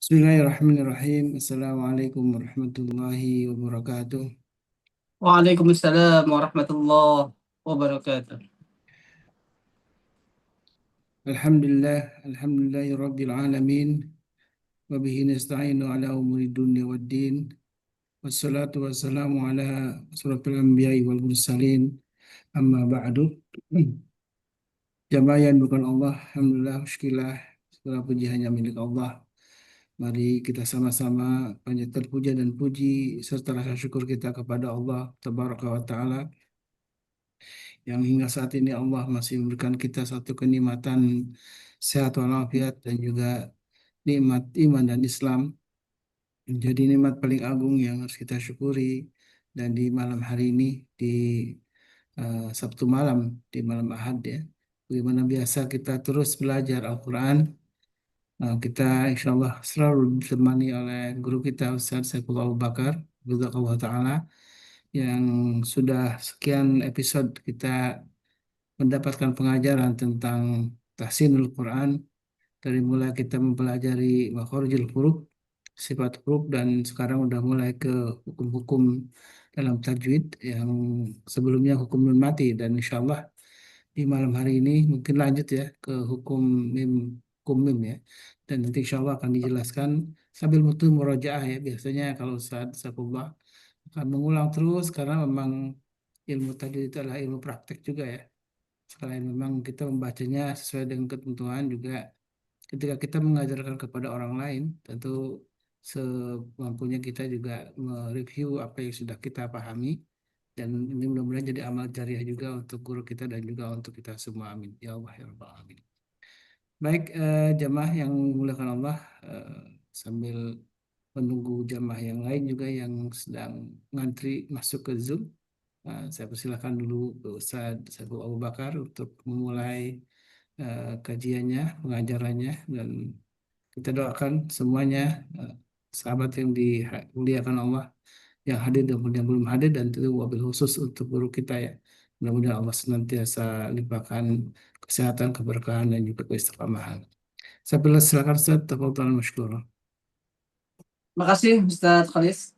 Bismillahirrahmanirrahim. Assalamualaikum warahmatullahi wabarakatuh. Waalaikumsalam warahmatullahi wabarakatuh. Alhamdulillah, alhamdulillahi rabbil alamin. Wa bihi nasta'inu ala umuri dunya waddin. Wassalatu wassalamu ala asrafil anbiya'i wal mursalin. Amma ba'du. Jamaah yang bukan Allah, alhamdulillah, syukurlah, segala puji hanya milik Allah. Mari kita sama-sama panjatkan puja dan puji serta rasa syukur kita kepada Allah Tabaraka wa Ta'ala yang hingga saat ini Allah masih memberikan kita satu kenikmatan sehat walafiat dan juga nikmat iman dan Islam menjadi nikmat paling agung yang harus kita syukuri. Dan di malam hari ini, di Sabtu malam, di malam Ahad ya, bagaimana biasa kita terus belajar Al-Quran. Kita insya Allah selalu ditemani oleh guru kita Ustaz Saifullah Abu Bakar Jazakallah Ta'ala, yang sudah sekian episode kita mendapatkan pengajaran tentang tahsinul Quran, dari mulai kita mempelajari makhorijul huruf, sifat huruf, dan sekarang udah mulai ke hukum-hukum dalam tajwid yang sebelumnya hukum nun mati. Dan insya Allah di malam hari ini mungkin lanjut ya ke hukum mim ya, dan nanti insya Allah akan dijelaskan sambil mutu murojaah ya. Biasanya kalau saat Saifullah akan mengulang terus karena memang ilmu tajwid itu adalah ilmu praktek juga ya. Selain memang kita membacanya sesuai dengan ketentuan, juga ketika kita mengajarkan kepada orang lain, tentu semampunya kita juga mereview apa yang sudah kita pahami. Dan ini mudah-mudahan jadi amal jariah juga untuk guru kita dan juga untuk kita semua. Amin. Ya Allah, ya Rabbal Alamin. Baik, jamaah yang dimuliakan Allah, sambil menunggu jamaah yang lain juga yang sedang ngantri masuk ke Zoom, saya persilakan dulu ke Ustaz Saiful Abu Bakar untuk memulai kajiannya, pengajarannya, dan kita doakan semuanya, eh, sahabat yang dimuliakan Allah, yang hadir dan yang belum hadir, dan itu wabil khusus untuk guru kita ya. Mudah-mudahan Allah senantiasa limpahkan kesehatan, keberkahan, dan juga keistiqomahan. Saya silakan Ustaz, tafadhal masykurun. Makasih Ustaz Khalis.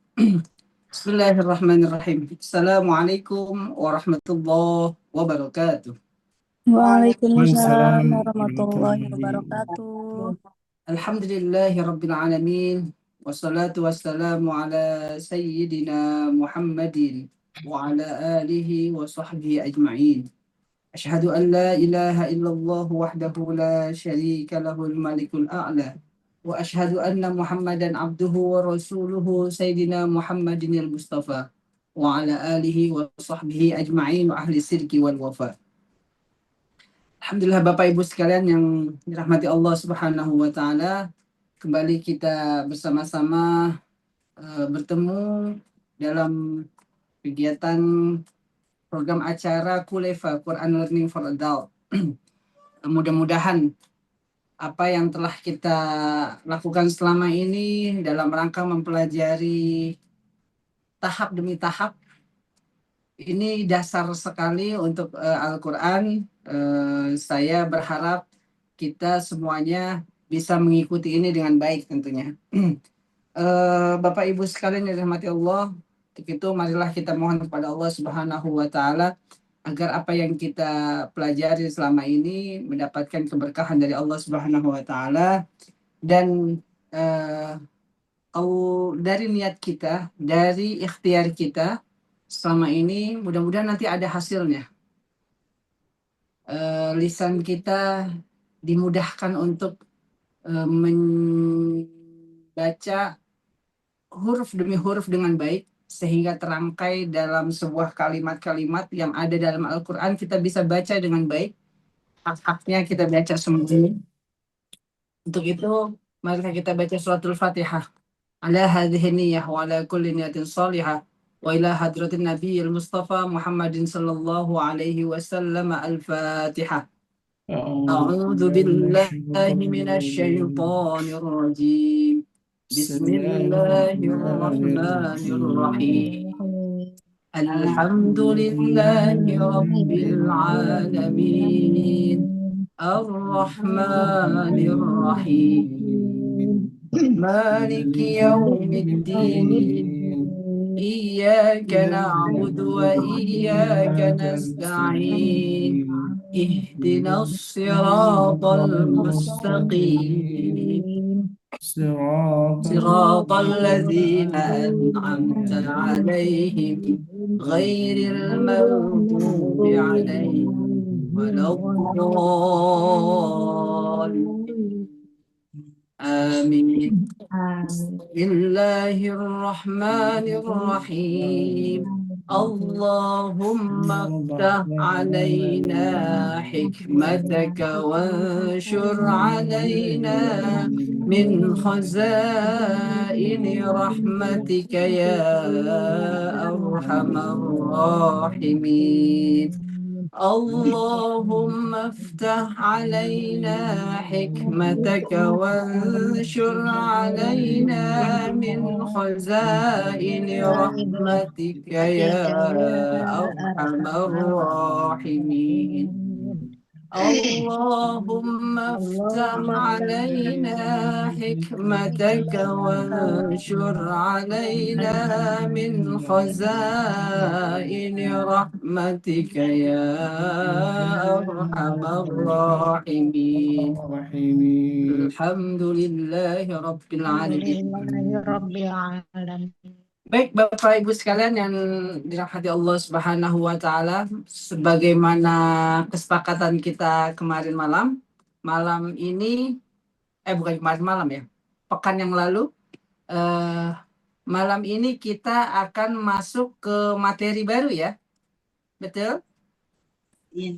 Bismillahirrahmanirrahim. Assalamualaikum warahmatullahi wabarakatuh. Waalaikumsalam Waalaikumsalam warahmatullahi warahmatullahi. wabarakatuh. Alhamdulillahi rabbil alamin. Wassalatu wassalamu ala sayyidina Muhammadin wa ala alihi wa sahbihi ajma'in. Asyhadu an la ilaha illallah wahdahu la syarika lahul malikul a'la. Wa asyhadu anna Muhammadan abduhu wa rasuluhu Sayyidina Muhammadin al-Mustafa wa ala alihi wa sahbihi ajma'in wa ahli sirki wal wafa. Alhamdulillah Bapak Ibu sekalian yang dirahmati Allah Subhanahu wa taala, kembali kita bersama-sama bertemu dalam kegiatan program acara Kulefa Quran Learning for Adult. Mudah-mudahan apa yang telah kita lakukan selama ini dalam rangka mempelajari tahap demi tahap ini dasar sekali untuk Al-Quran. Saya berharap kita semuanya bisa mengikuti ini dengan baik tentunya. Bapak Ibu sekalian yang dirahmati Allah, untuk itu marilah kita mohon kepada Allah Subhanahu wa taala agar apa yang kita pelajari selama ini mendapatkan keberkahan dari Allah Subhanahu wa taala, dan dari niat kita, dari ikhtiar kita selama ini, mudah-mudahan nanti ada hasilnya. Lisan kita dimudahkan untuk membaca huruf demi huruf dengan baik, sehingga terangkai dalam sebuah kalimat-kalimat yang ada dalam Al-Quran kita bisa baca dengan baik, hak-haknya kita baca semuanya. Untuk itu mari kita baca suratul Fatihah ala hadhihi niyyah wa ala kulli niyatin salihah wa ila hadratin nabiyil mustafa Muhammadin sallallahu alaihi wasallam. Al-Fatihah. A'udzu billahi minasy syaithanir rajim. Bismillahirrahmanirrahim. Alhamdulillahi rabbil alamin. Ar-Rahmanir Rahim. مالك يوم الدين إياك نعبد وإياك وإياك نستعين نستعين اهدنا اهدنا الصراط الصراط المستقيم المستقيم صراط صراط الذين الذين أنعمت عليهم غير المغضوب عليهم ولا الضالين آمين. بسم الله الرحمن الرحيم اللهم افتح علينا حكمتك وانشر علينا من خزائن رحمتك يا أرحم الراحمين اللهم افتح علينا حكمتك وانشر علينا من خزائن رحمتك يا أرحم الراحمين اللهم افتح علينا حكمتك وانشر علينا من خزائن رحمتك يا أرحم الراحمين الرحيم. الحمد لله رب العالمين. Alhamdulillahirrabbilalamin. Baik Bapak Ibu sekalian yang dirahmati Allah Subhanahu wa taala, sebagaimana kesepakatan kita kemarin malam, malam ini bukan kemarin malam ya, pekan yang lalu, eh, malam ini kita akan masuk ke materi baru ya. Betul? Iya.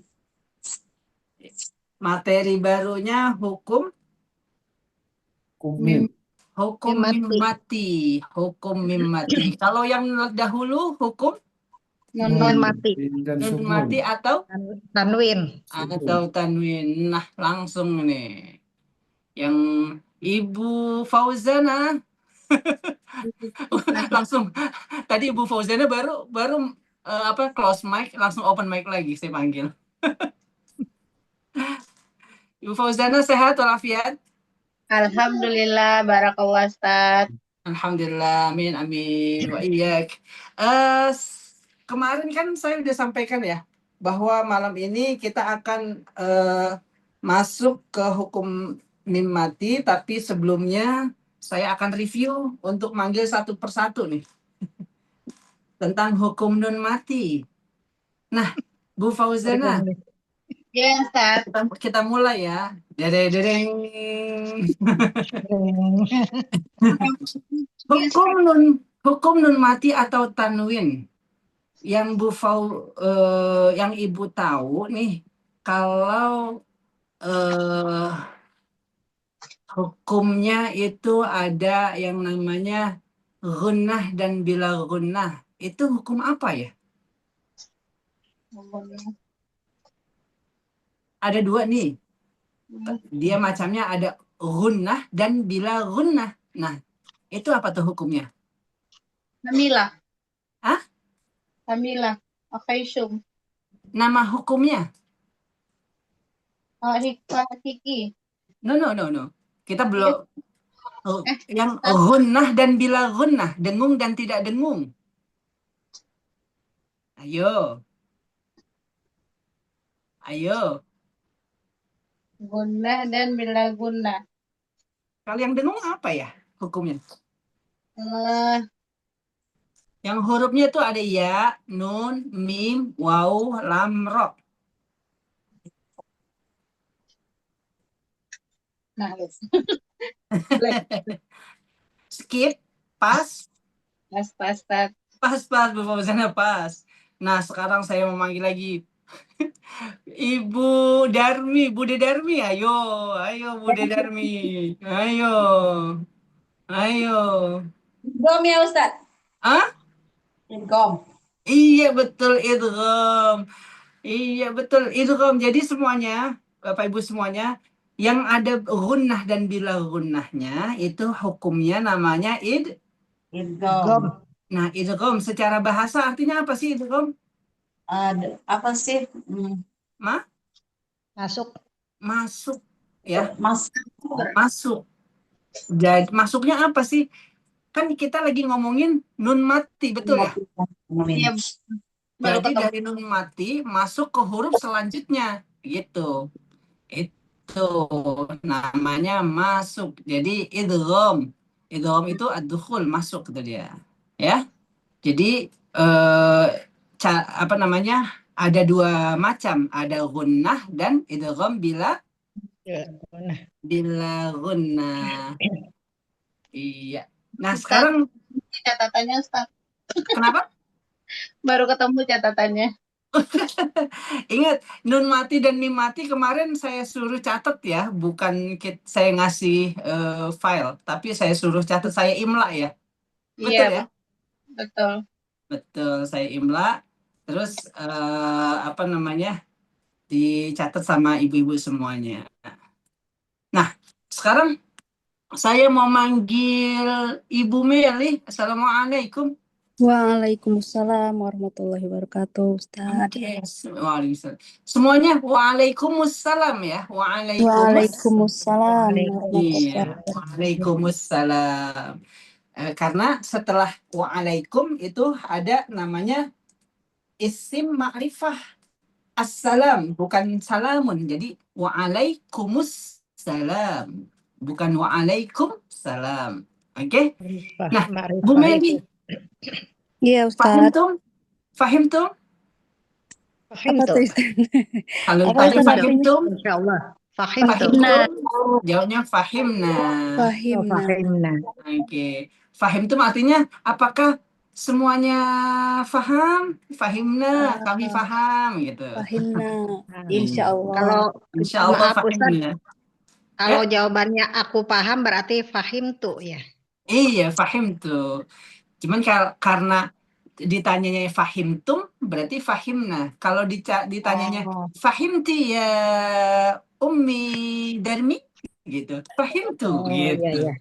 Materi barunya hukum Kumim. hukum Mim mim mati, hukum mim mati. Kalau yang dahulu hukum Nun mati. Dan nun sukun. mati atau Tanwin. atau tanwin. Nah, langsung nih. Yang Ibu Fauzana langsung tadi Ibu Fauzana baru baru close mic, langsung open mic lagi saya panggil. Ibu Fauzana sehat walafiat? Alhamdulillah, barakallah Ustaz. Alhamdulillah, amin amin wa iyyak. Kemarin kan saya udah sampaikan ya bahwa malam ini kita akan masuk ke hukum mim mati, tapi sebelumnya saya akan review untuk manggil satu persatu nih tentang hukum nun mati. Nah, Bu Fauzana, Ya Ustaz. kita mulai ya. Dereng. Hukum nun mati atau tanwin yang yang Ibu tahu nih, kalau hukumnya itu ada yang namanya gunnah dan bila gunnah. Itu hukum apa ya? Ada dua nih. Dia macamnya ada gunnah dan bila gunnah. Nah, itu apa tuh hukumnya? Hamilah. Hah? Hamilah. Akhaisum. Nama hukumnya? Hiki. No. Kita belum. Yang gunnah dan bila gunnah, dengung dan tidak dengung. Ayo. Gunnah dan bila gunnah. Kalau yang dengung apa ya hukumnya? Yang hurufnya itu ada ya, nun, mim, waw, lam, ro. Nah, Skip, pas, Ustaz. Bu Fauzana pas. Nah, sekarang saya memanggil lagi Ibu Darmi, Bude Darmi, ayo Bude Darmi, ayo. Idgham ya Ustaz. Ah? Idgham. Iya betul idgham. Jadi semuanya, Bapak Ibu semuanya, yang ada gunnah dan bila gunnahnya itu hukumnya namanya Idgham. Nah, idgham secara bahasa artinya apa sih idgham? Apa sih? Masuk ya. Masuk. Masuk. Jadi masuknya apa sih? Kan kita lagi ngomongin nun mati, betul ya? Iya, baru Jadi ketemu. dari nun mati masuk ke huruf selanjutnya, gitu. Itu namanya masuk. Jadi idgham. Idgham itu ad-dukhul, masuk itu dia. Ya. Jadi apa namanya? Ada dua macam, ada gunnah dan idgham Ya, nah, bila gunnah. Iya. Nah, Ustaz, sekarang catatannya Ustaz. kenapa? Baru ketemu catatannya. Ingat, nun mati dan mim mati kemarin saya suruh catat ya, bukan saya ngasih file, tapi saya suruh catat, saya imla ya. Iya, Betul ya? betul. Betul, saya imla. Terus apa namanya? Dicatat sama ibu-ibu semuanya. Nah, sekarang saya mau manggil Ibu Meli. Assalamualaikum. Waalaikumsalam warahmatullahi wabarakatuh, Ustaz. Oke, waalaikumsalam. Semuanya waalaikumsalam ya. Waalaikumsalam Iya, warahmatullahi wabarakatuh. waalaikumsalam. Karena setelah waalaikum itu ada namanya isim ma'rifah assalam, bukan salamun. Jadi waalaikumsalam, bukan waalaikumsalam. Oke? Nah, Bu ma'rifah itu. Meli, Iya, fahim Ustaz. tuh? Fahim tuh? Fahim Apa tuh. tuh, Ustaz? Kalau Apa ditanya Ustaz fahim artinya? tuh? Insya Allah. Fahim tuh. Fahim tuh? Jawabnya fahimna. Oh, Fahimna. fahimna. Oke. Fahim itu artinya apakah semuanya faham? Fahimna, kami faham gitu. Fahimna. Nah, Insya Allah. Kalau Insya Allah maaf Ustaz, fahimna. kalau jawabannya aku paham berarti fahim tuh ya. Iya, fahim tuh. Cuman karena ditanyanya fahimtum berarti fahimna. Kalau ditanyanya Oh, fahimti ya Ummi Darmi gitu. Fahimtu oh iya gitu. iya.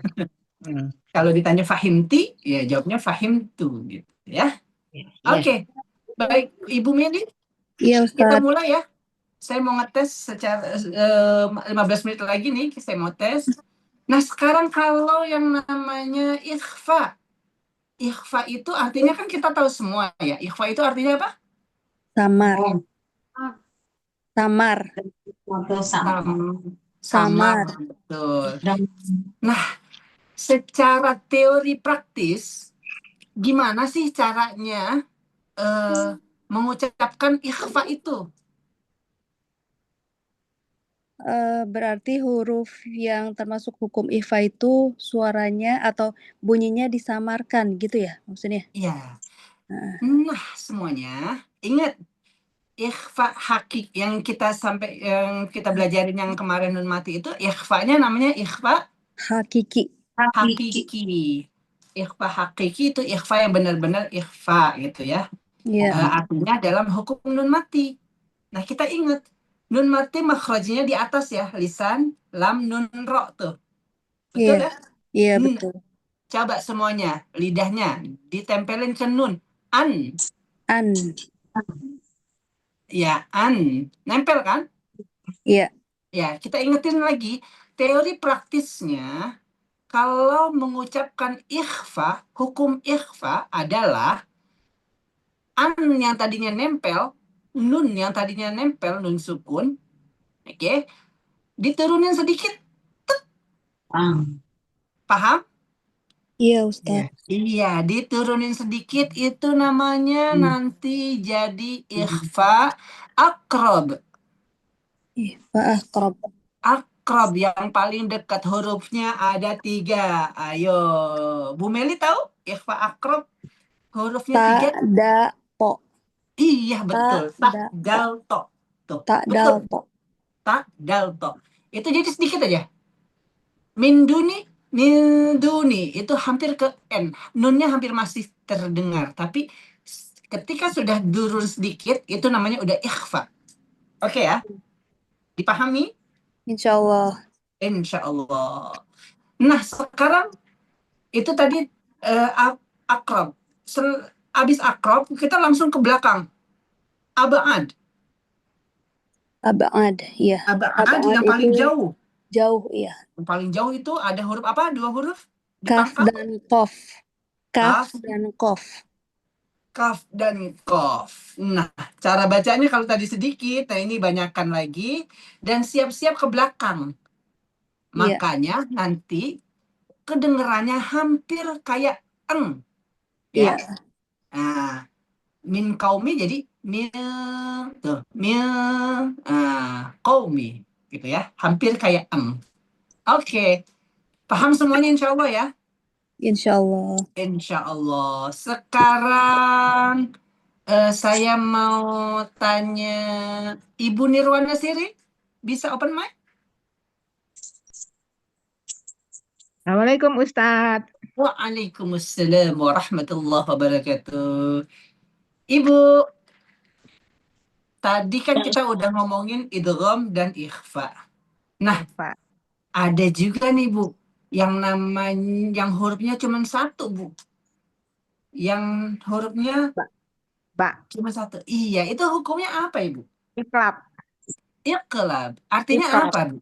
Hmm, Kalau ditanya fahimti ya jawabnya fahimtu gitu ya. iya. Oke. Baik, Ibu Meli, Iya, kita Ustaz. mulai ya. Saya mau ngetes secara 15 menit lagi nih, saya mau tes. Nah, sekarang kalau yang namanya ikhfa. Ikhfa itu artinya kan kita tahu semua ya. Ikhfa itu artinya apa? Samar. Samar. Samar, betul. Nah, secara teori praktis, gimana sih caranya mengucapkan ikhfa itu? Berarti huruf yang termasuk hukum ikhfa itu suaranya atau bunyinya disamarkan gitu ya maksudnya? Iya. Nah, Nah, semuanya ingat ikhfa hakik yang kita belajarin yang kemarin nun mati itu ikhfanya namanya ikhfa hakiki. hakiki. Ikhfa hakiki itu ikhfa yang benar-benar ikhfa gitu ya. Iya. Artinya dalam hukum nun mati. Nah, kita ingat nun mati makhrajnya di atas ya, lisan, lam, nun, ro tuh. Betul Iya. ya? Iya, betul. Coba semuanya, lidahnya ditempelin ke nun. An. An. Ya, an. Nempel kan? Iya. Ya, kita ingetin lagi, teori praktisnya, kalau mengucapkan ikhfa, hukum ikhfa adalah an yang tadinya nempel, nun yang tadinya nempel, nun sukun, oke, diturunin sedikit, paham? Iya, Ustaz. Iya, diturunin sedikit itu namanya nanti jadi ikhfa akrob. Ikhfa akrab. Akrob yang paling dekat hurufnya ada 3. Ayo, Bu Meli tahu ikhfa akrob hurufnya 3? Ta, da, to. Iya betul. Tak da, dal to. Tuh, Ta, dal, betul. to. Tak dal to. Itu jadi sedikit aja. Min duni itu hampir ke N. Nunnya hampir masih terdengar, tapi ketika sudah turun sedikit itu namanya udah ikhfa. Oke ya? Dipahami? Insya Allah. Insya Allah. Nah, sekarang itu tadi akrab. Abis akrab, kita langsung ke belakang. Abad. Abad, ya. Abad yang paling jauh. Jauh, iya. Yang paling jauh itu ada huruf apa? 2 huruf di Kaf pangkal? dan kof. Kaf Kaf, dan kof. kaf dan kof. Nah, cara bacanya kalau tadi sedikit, nah ini banyakkan lagi dan siap-siap ke belakang. Iya. Makanya nanti kedengerannya hampir kayak eng, Iya. ya. Nah, min kaumi jadi min tuh, min kaumi gitu ya. Hampir kayak eng. Oke. Paham semuanya insya Allah ya? Insya Allah. Insya Allah. Sekarang saya mau tanya Ibu Nirwana Siri, bisa open mic? Assalamualaikum Ustadz. Waalaikumsalam warahmatullahi wabarakatuh. Ibu, tadi kan kita udah ngomongin idgham dan ikhfa. Nah, Pak. ada juga nih Bu, yang namanya yang hurufnya cuma satu Bu. Yang hurufnya Pak. cuma satu. Iya, itu hukumnya apa Ibu? Iklab. Iqlab. Artinya Iqlab. apa Bu?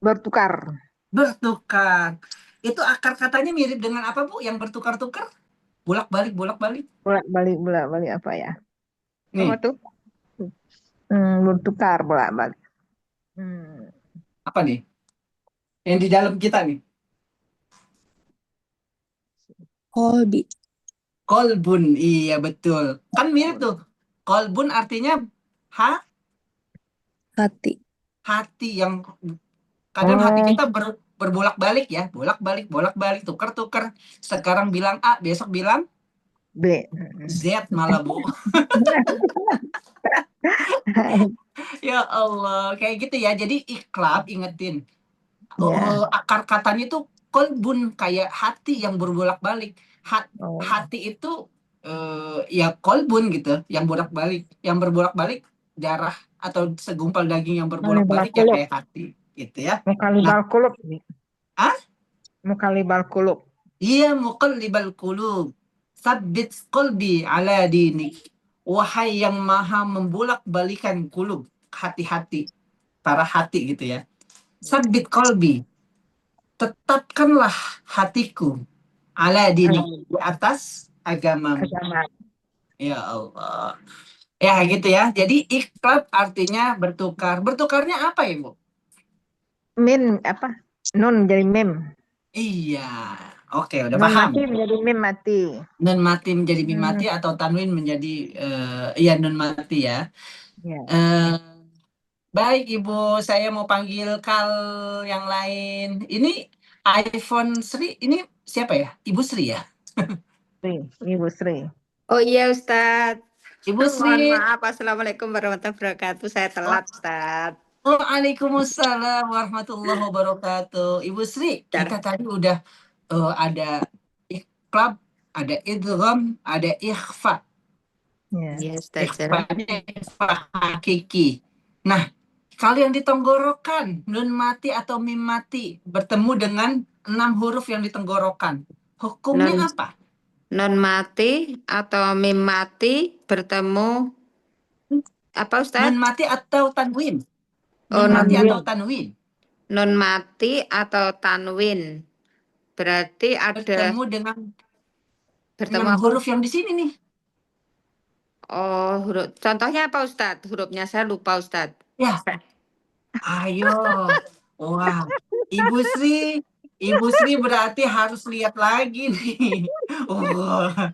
Bertukar. Bertukar. Itu akar katanya mirip dengan apa Bu? Yang bertukar-tukar? Bolak-balik, bolak-balik. Bolak-balik apa ya? Nih, Apa tuh? Bertukar bolak-balik. apa nih? Yang di dalam kita nih. Kolbi. Kolbun, iya betul. Kan mirip tuh. Kolbun artinya Hati. hati yang kadang hati Oh, kita berbolak-balik ya, bolak-balik, bolak-balik, tuker-tuker. Sekarang bilang A, besok bilang B. Z malah Bu. Ya Allah, kayak gitu ya. Jadi iklab, ingetin. Ya. Akar katanya itu kolbun, kayak hati yang berbolak-balik. Oh. Hati itu ya kolbun gitu, yang bolak-balik, yang berbolak-balik darah atau segumpal daging yang berbolak-balik ya Mukalibal kayak hati, gitu ya. Mukalibal kulub. Ah? Mukalibal kulub. Iya, muqallibal qulub. Sabbit qalbi ala dinik. Wahai yang maha membolak-balikan kulub, hati-hati, para hati gitu ya. Sabbit qalbi. Tetapkanlah hatiku ala dinik, di atas agamamu. Agama. Ya Allah. Ya gitu ya. Jadi iklab artinya bertukar. Bertukarnya apa Ibu? Min apa? Nun jadi mim. Iya. Oke, udah Nun paham. mati menjadi mim mati. Nun mati menjadi mim mati atau tanwin menjadi iya nun mati ya. Ya. Baik Ibu, saya mau panggil Kal yang lain. Ini iPhone Sri, ini siapa ya? Ibu Sri ya? Sri. Ibu Sri. Oh iya Ustadz. Ibu Mohon Sri. maaf. Assalamualaikum warahmatullahi wabarakatuh. Saya telat Ustadz. Waalaikumsalam warahmatullahi wabarakatuh. Ibu Sri, kita tadi udah ada iklab, ada idgham, ada ikhfa. Ya. Iya Ustadz. Ikhfanya ikhfa hakiki. Nah, kalau yang di tenggorokan, nun mati atau mim mati, bertemu dengan 6 huruf yang di tenggorokan. Hukumnya Non, apa? non mati atau mim mati bertemu apa Nun Ustadz? mati atau tanwin? Oh, Nun mati tanwin. atau tanwin? Non mati atau tanwin. Berarti ada Bertemu dengan bertemu 6 apa? huruf yang di sini nih. Oh, huruf. Contohnya apa Ustadz? Hurufnya saya lupa Ustadz. Ya, ayo. Wah, Ibu Sri berarti harus lihat lagi nih. Wah,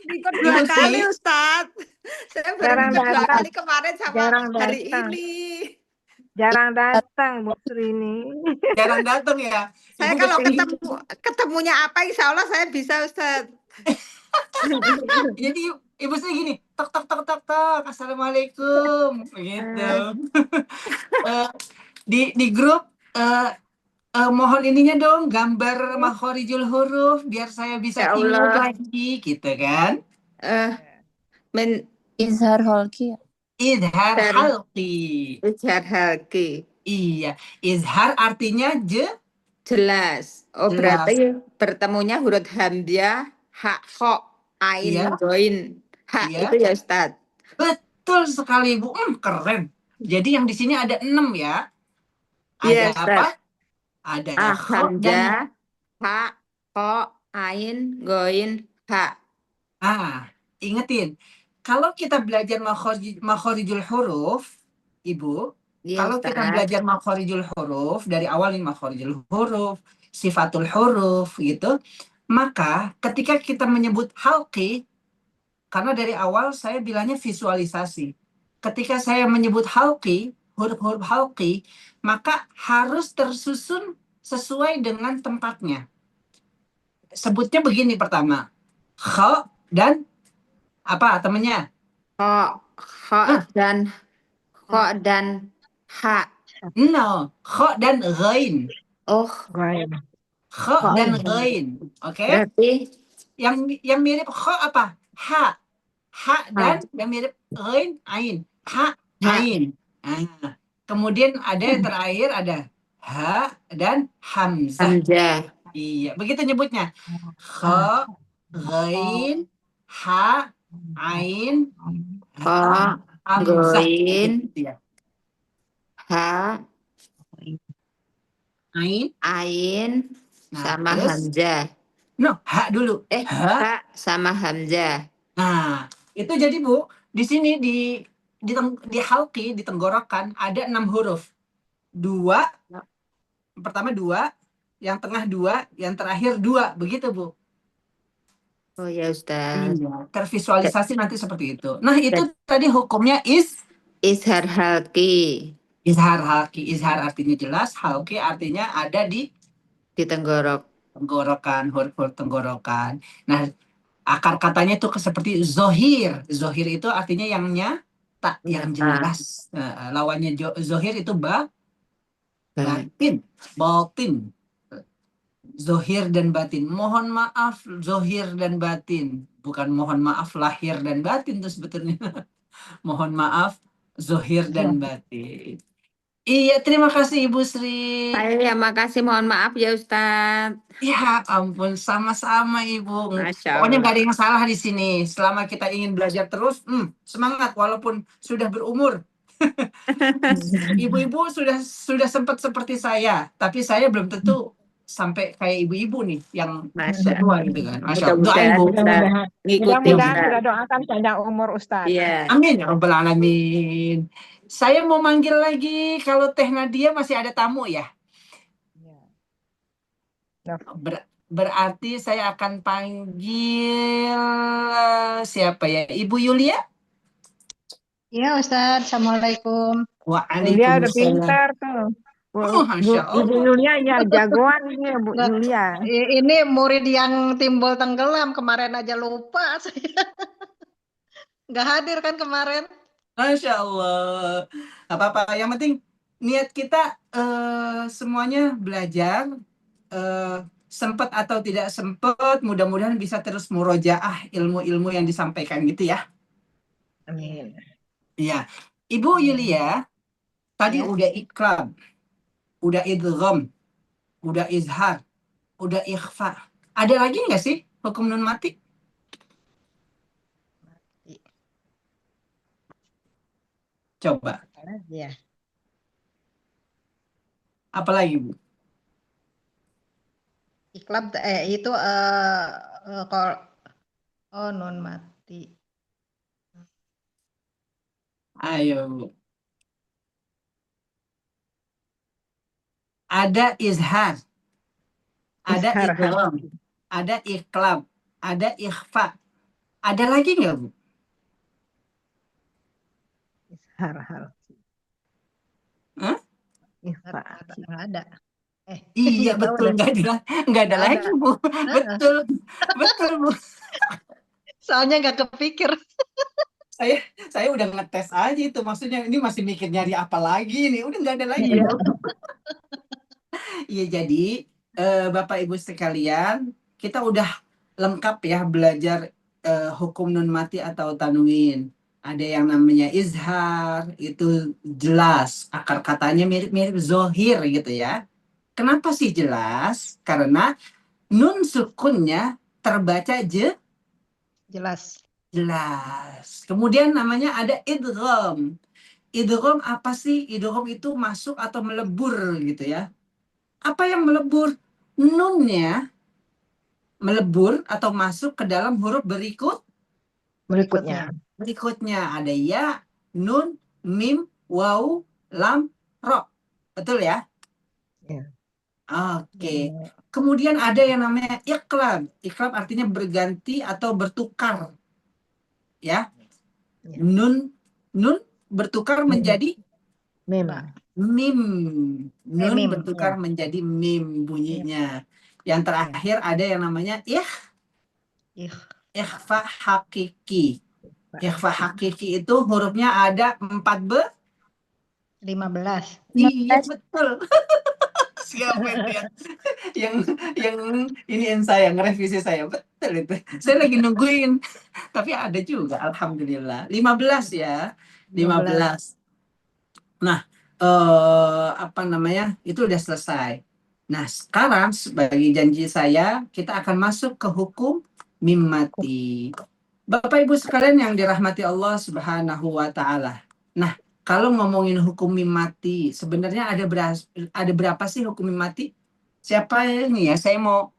Ikut Ibu dua kali Sri, Ustadz. Saya baru Jarang ikut 2 datang. kali kemarin sama Jarang hari datang. ini. Jarang datang Bu Sri ini. jarang datang ya. Saya Ibu kalau ketinggian. ketemunya apa insya Allah saya bisa Ustadz. Jadi Ibu Sri gini, tok tok tok tok tok, assalamualaikum, begitu. Di grup mohon ininya dong, gambar makhorijul huruf biar saya bisa Ya ingat Allah. lagi, gitu kan? Men Izhar holki. Izhar Dan- halqi. Izhar halki. Iya, izhar artinya Jelas. Oh, Jelas. berarti bertemunya huruf hamzah, ha, kho, ain, Iya. goin. Ha Iya. itu ya Ustadz. betul sekali Bu, keren. Jadi yang di sini ada 6 ya. Iya, Ada apa? Ustaz. Ada Ah, kho dan hamzah, ha, ko, ain, goin, ha. Ingetin. Kalau kita belajar makhorijul huruf, Ibu, Iya, kalau kita Ustaz. belajar makhorijul huruf dari awal nih, makhorijul huruf, sifatul huruf gitu, maka ketika kita menyebut halqi, karena dari awal saya bilangnya visualisasi. Ketika saya menyebut halqi, huruf-huruf halqi, maka harus tersusun sesuai dengan tempatnya. Sebutnya begini pertama. Kho dan apa temennya? Ko dan ha. No, kho dan ghain. Oh, Right. Kho ko. dan ghain. Oke? Berarti Yang mirip kho apa? Ha. Ha dan yang mirip ghain, ain. Ha, ha, ain. Nah, kemudian ada yang terakhir ada ha dan hamzah. hamzah. Iya, begitu nyebutnya. Kho, ghain, ha, ain, Ko, hamzah. goin, Gitu ya. ha, Ain. ain, Nah, sama terus hamzah. no, ha dulu. Ha. Ha sama hamzah. Nah, itu jadi Bu, di sini di halqi, di tenggorokan ada 6 huruf. 2, pertama 2, yang tengah 2, yang terakhir 2, begitu Bu. Oh ya, Ustaz. Iya, tervisualisasi nanti seperti itu. Nah, itu tadi hukumnya Izhar halqi izhar halqi. Izhar artinya jelas, halqi artinya ada di di tenggorok. tenggorokan, huruf-huruf tenggorokan. Nah, akar katanya itu seperti zohir. Zohir itu artinya yang nyata, yang jelas. Lawannya zohir itu batin. Batin. Zohir dan batin. Mohon maaf, zohir dan batin. Bukan mohon maaf lahir dan batin itu sebetulnya. Mohon maaf, zohir dan batin. Iya, terima kasih Ibu Sri. Saya makasih, mohon maaf ya Ustaz. Ya ampun, sama-sama Ibu. Masya Pokoknya nggak ada Allah. yang salah di sini. Selama kita ingin belajar terus, semangat walaupun sudah berumur. Ibu-ibu sudah sempat seperti saya, tapi saya belum tentu sampai kayak ibu-ibu nih yang Masya tua gitu kan. Masya Allah. Doa Mudah-mudahan Ibu. kita ngikutin. Mudah-mudahan Ustaz. kita doakan panjang umur Ustaz. Iya. Amin ya Rabbal Alamin. Saya mau manggil lagi kalau Teh Nadia masih ada tamu ya. Berarti saya akan panggil siapa ya? Ibu Yulia? Iya Ustaz, Assalamualaikum. Dia udah Waalaikumsalam. pintar tuh. Oh, Masya Ibu Allah. Yulia ya jagoan ini Bu Nggak, Yulia. Ini murid yang timbul tenggelam, kemarin aja lupa saya. Nggak hadir kan kemarin. Masya Allah. Gak apa-apa. Yang penting niat kita semuanya belajar. Sempat atau tidak sempat, mudah-mudahan bisa terus murojaah ilmu-ilmu yang disampaikan gitu ya. Amin. Iya. Ibu Yulia, tadi Ya. udah iqlab, udah idgham, udah izhar, udah ikhfa. Ada lagi nggak sih hukum nun mati? Coba. Ya. Apalagi Bu? Iklab itu nun mati. Ayo Bu. Ada izhar, ada Izhar idgham, ada iqlab, ada ikhfa. Ada lagi nggak Bu? Izhar. Hah? Ikhfa. Nggak ada. Iya nggak tahu betul, dah. nggak ada lagi Ada. Bu. Betul, betul Bu. Soalnya nggak kepikir. Saya udah ngetes aja itu, maksudnya ini masih mikir nyari apa lagi nih, udah nggak ada lagi Iya. Bu. Iya, jadi Bapak Ibu sekalian, kita udah lengkap ya belajar hukum nun mati atau tanwin. Ada yang namanya izhar, itu jelas akar katanya mirip-mirip zohir gitu ya. Kenapa sih jelas? Karena nun sukunnya terbaca Jelas. jelas. Kemudian namanya ada idgham. idgham apa sih? Idgham itu masuk atau melebur gitu ya. Apa yang melebur? Nunnya melebur atau masuk ke dalam huruf Berikutnya. berikutnya. Ada ya, nun, mim, waw, lam, ro. Betul ya? Ya. Oke. Kemudian ada yang namanya iqlab. Iqlab artinya berganti atau bertukar. Ya. Ya. Nun bertukar menjadi Mim. mim. Nun Mim, bertukar ya. menjadi mim bunyinya. Yang terakhir ada yang namanya Ih. ikhfa hakiki. Ikhfa hakiki itu hurufnya ada 15. Iya, betul. Siapa itu yang ini yang saya ngerevisi saya. Betul itu. Saya lagi nungguin. Tapi ada juga, alhamdulillah. 15 ya. 15. Nah, apa namanya? Itu udah selesai. Nah, sekarang sebagai janji saya, kita akan masuk ke hukum mim mati. Bapak Ibu sekalian yang dirahmati Allah Subhanahu wa taala. Nah, kalau ngomongin hukum mim mati, sebenarnya ada berapa sih hukum mim mati? Siapa ini ya? Saya mau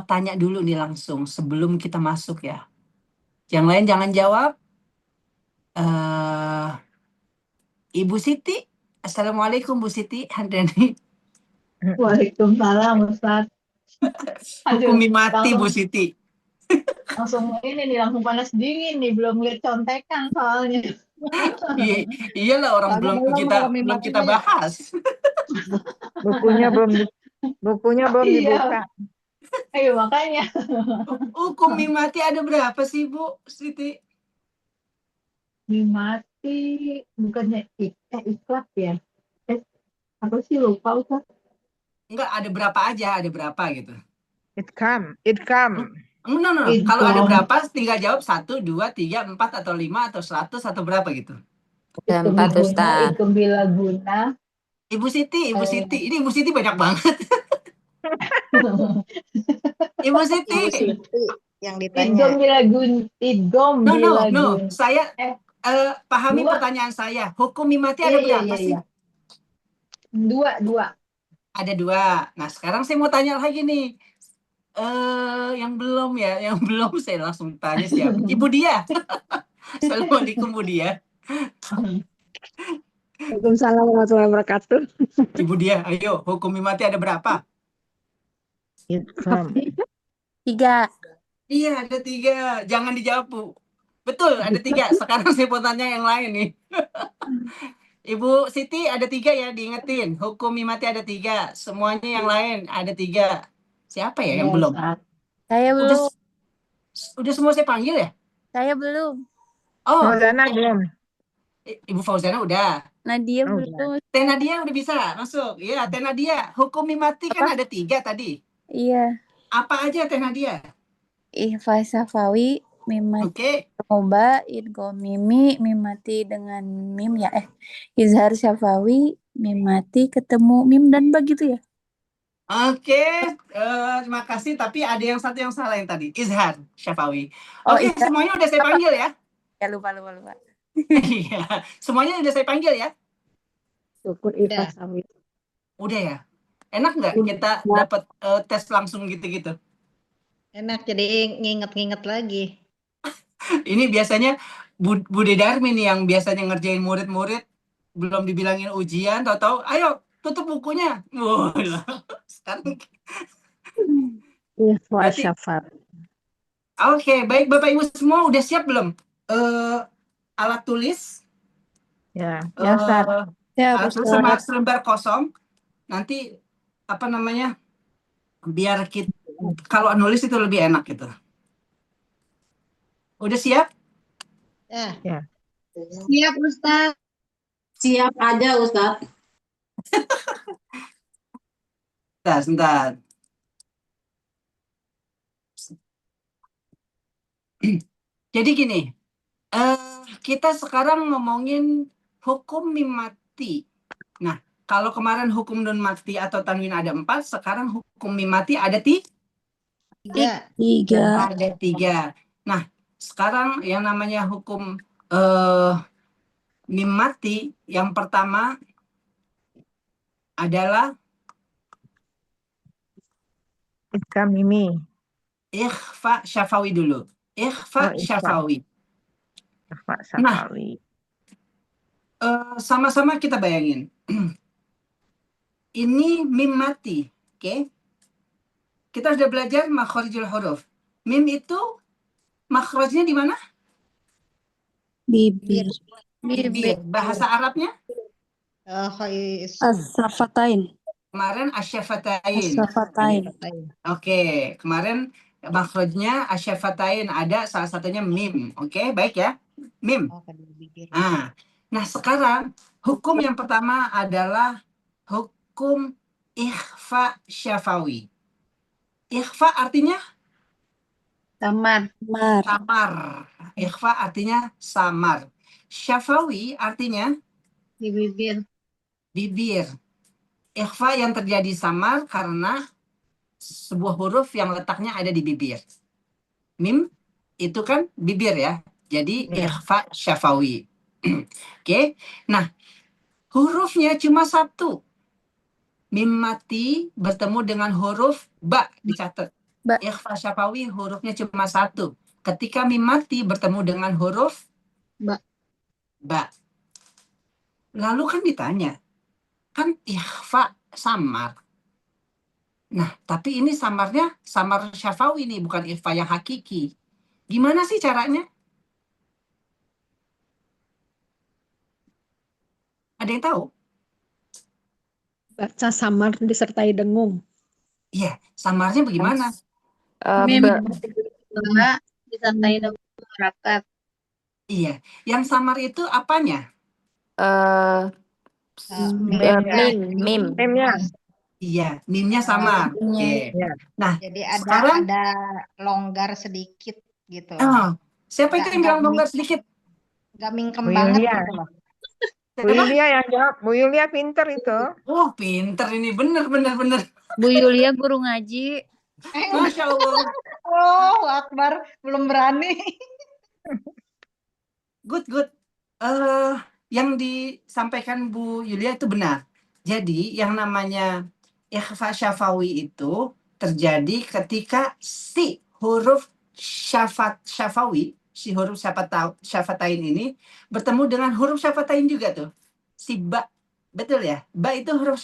tanya dulu nih langsung sebelum kita masuk ya. Yang lain jangan jawab. Ibu Siti, Assalamualaikum Bu Siti Handani. Waalaikumsalam Ustaz. Hukum Aduh, mim mati Bu langsung Siti. ini nih langsung panas dingin nih, belum lihat contekan soalnya. Iyalah orang Soalnya belum belum kita kalau mim matinya ya. bahas. Bukunya belum Iya, dibuka. ayo makanya. Hukum mim mati ada berapa sih Bu Siti? Mim mati bukannya ikhlas ya? Apa sih lupa Ustaz? Enggak, ada berapa aja, ada berapa gitu. Idgham. No. Idgham. Kalau ada berapa, tinggal jawab 1, 2, 3, 4, atau 5, atau 100, atau berapa gitu. Ada Idgham 4 biguna, Ustaz. idgham bilaguna. Ibu Siti. Ini Ibu Siti banyak banget. Ibu Siti. Ibu Siti yang ditanya. Idgham bilagun, idgham No. bilagun. Saya pahami 2. pertanyaan saya. Hukum mim mati ada berapa sih? 2. Ada 2. Nah, sekarang saya mau tanya lagi nih. Yang belum ya, saya langsung tanya siapa? Ibu Dia. Assalamualaikum Bu Dia. Waalaikumsalam warahmatullahi wabarakatuh. Ibu Dia, ayo, hukum mim mati ada berapa? Idgham. 3. Iya, ada 3. Jangan dijawab, Bu. Betul, ada 3. Sekarang saya mau tanya yang lain nih. Ibu Siti ada 3 ya, diingetin. Hukum mim mati ada 3. Semuanya yang lain ada 3. Siapa ya yang belum? Saya belum. Udah semua saya panggil ya? Saya belum. Oh, Fauzana belum. Ibu Fauzana udah. Nadia Oh, belum. Teh Nadia udah bisa masuk. Iya, Teh Nadia. Hukum mim mati kan ada 3 tadi. Iya. Apa aja Teh Nadia? Ikhfa syafawi, mim mati Oke. roba, idgham mimi, mim mati dengan mim ya. Izhar syafawi, mim mati ketemu mim dan begitu ya. Oke, terima kasih. Tapi ada yang satu yang salah yang tadi. Izhar syafawi. Oh, Oke, Izhar. semuanya udah saya panggil ya. Ya lupa. Iya, semuanya udah saya panggil ya. Syukur Udah. ikhlas amin. Udah ya. Enak nggak kita dapat tes langsung gitu-gitu? Enak, jadi nginget-nginget lagi. Ini biasanya Bude Darmin yang biasanya ngerjain murid-murid, belum dibilangin ujian, tahu-tahu, ayo tutup bukunya. Wah, sekarang. Ikhlas Berarti- syafat. Oke, baik Bapak Ibu semua udah siap belum? Alat tulis, Ya, Ustaz. Ya, alat tulis sama selembar kosong. Nanti apa namanya? Biar kita kalau nulis itu lebih enak gitu. Udah siap? Ya. Siap, Ustaz. Siap aja, Ustaz. Sebentar. Jadi gini, kita sekarang ngomongin hukum mim mati. Nah, kalau kemarin hukum nun mati atau tanwin ada 4, sekarang hukum mim mati ada 3. 3. Ada 3. Nah, sekarang yang namanya hukum mim mati yang pertama adalah Iskam mimi. ikhfa syafawi dulu. Ikhfa Oh, ikhfa. syafawi. Ikhfa Nah, syafawi. sama-sama kita bayangin. Ini mim mati, oke? Kita sudah belajar makhrijul huruf. Mim itu makhrajnya di mana? Bibir. Bibir. Bahasa Arabnya As-safatain. kemarin asyafatain. As-safatain. Oke, kemarin makhrajnya asyafatain, ada salah satunya mim. Oke, baik ya. Mim. Nah, sekarang hukum yang pertama adalah hukum ikhfa syafawi. Ikhfa artinya Samar. samar. Ikhfa artinya samar. Syafawi artinya Di bibir. bibir. Ikhfa yang terjadi samar karena sebuah huruf yang letaknya ada di bibir. Mim itu kan bibir ya. Jadi ikhfa syafawi. Oke. Nah, hurufnya cuma satu. Mim mati bertemu dengan huruf ba, dicatat. Ba. Ikhfa syafawi hurufnya cuma satu. Ketika mim mati bertemu dengan huruf ba. Lalu kan ditanya, kan ikhfa samar. Nah, tapi ini samarnya samar syafawi nih, bukan ikhfa yang hakiki. Gimana sih caranya? Ada yang tahu? Baca samar disertai dengung. Iya, samarnya bagaimana? Mim. Ba. Disertai dengan harakat. Iya, yang samar itu apanya? Mim. Mimnya. Iya, mimnya samar. Oke. Iya. Nah, Jadi ada sekarang longgar sedikit gitu. siapa itu yang bilang longgar sedikit? Gak mingkem Bu banget Yulia. gitu loh. Bu Yulia yang jawab. Bu Yulia pinter itu. Oh, pinter ini, bener. Bu Yulia guru ngaji. Masya Allah. Oh, Akbar belum berani. Good. Yang disampaikan Bu Yulia itu benar. Jadi yang namanya ikhfa syafawi itu terjadi ketika si huruf syafawi, si huruf syafatain ini bertemu dengan huruf syafatain juga tuh. Si ba. Betul ya? Ba itu huruf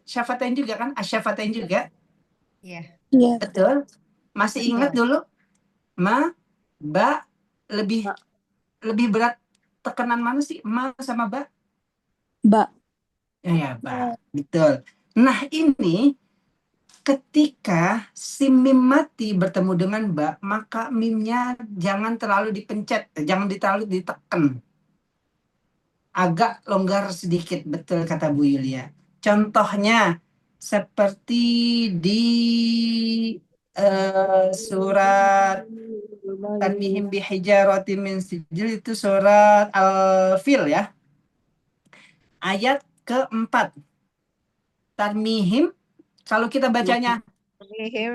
syafatain juga kan? Asyafatain juga. Iya. Iya. Betul. Masih ingat dulu? Ma, ba, lebih berat tekanan mana sih? Ma sama ba? Ba. Ya, ba. Betul. Nah, ini ketika si mim mati bertemu dengan ba, maka mimnya jangan terlalu dipencet, jangan terlalu ditekan. Agak longgar sedikit, betul kata Bu Yulia. Contohnya seperti di surat Tarmihim bihijaratin min sijil, itu surat Al-Fil ya. Ayat keempat. Tarmihim, kalau kita bacanya Tarmihim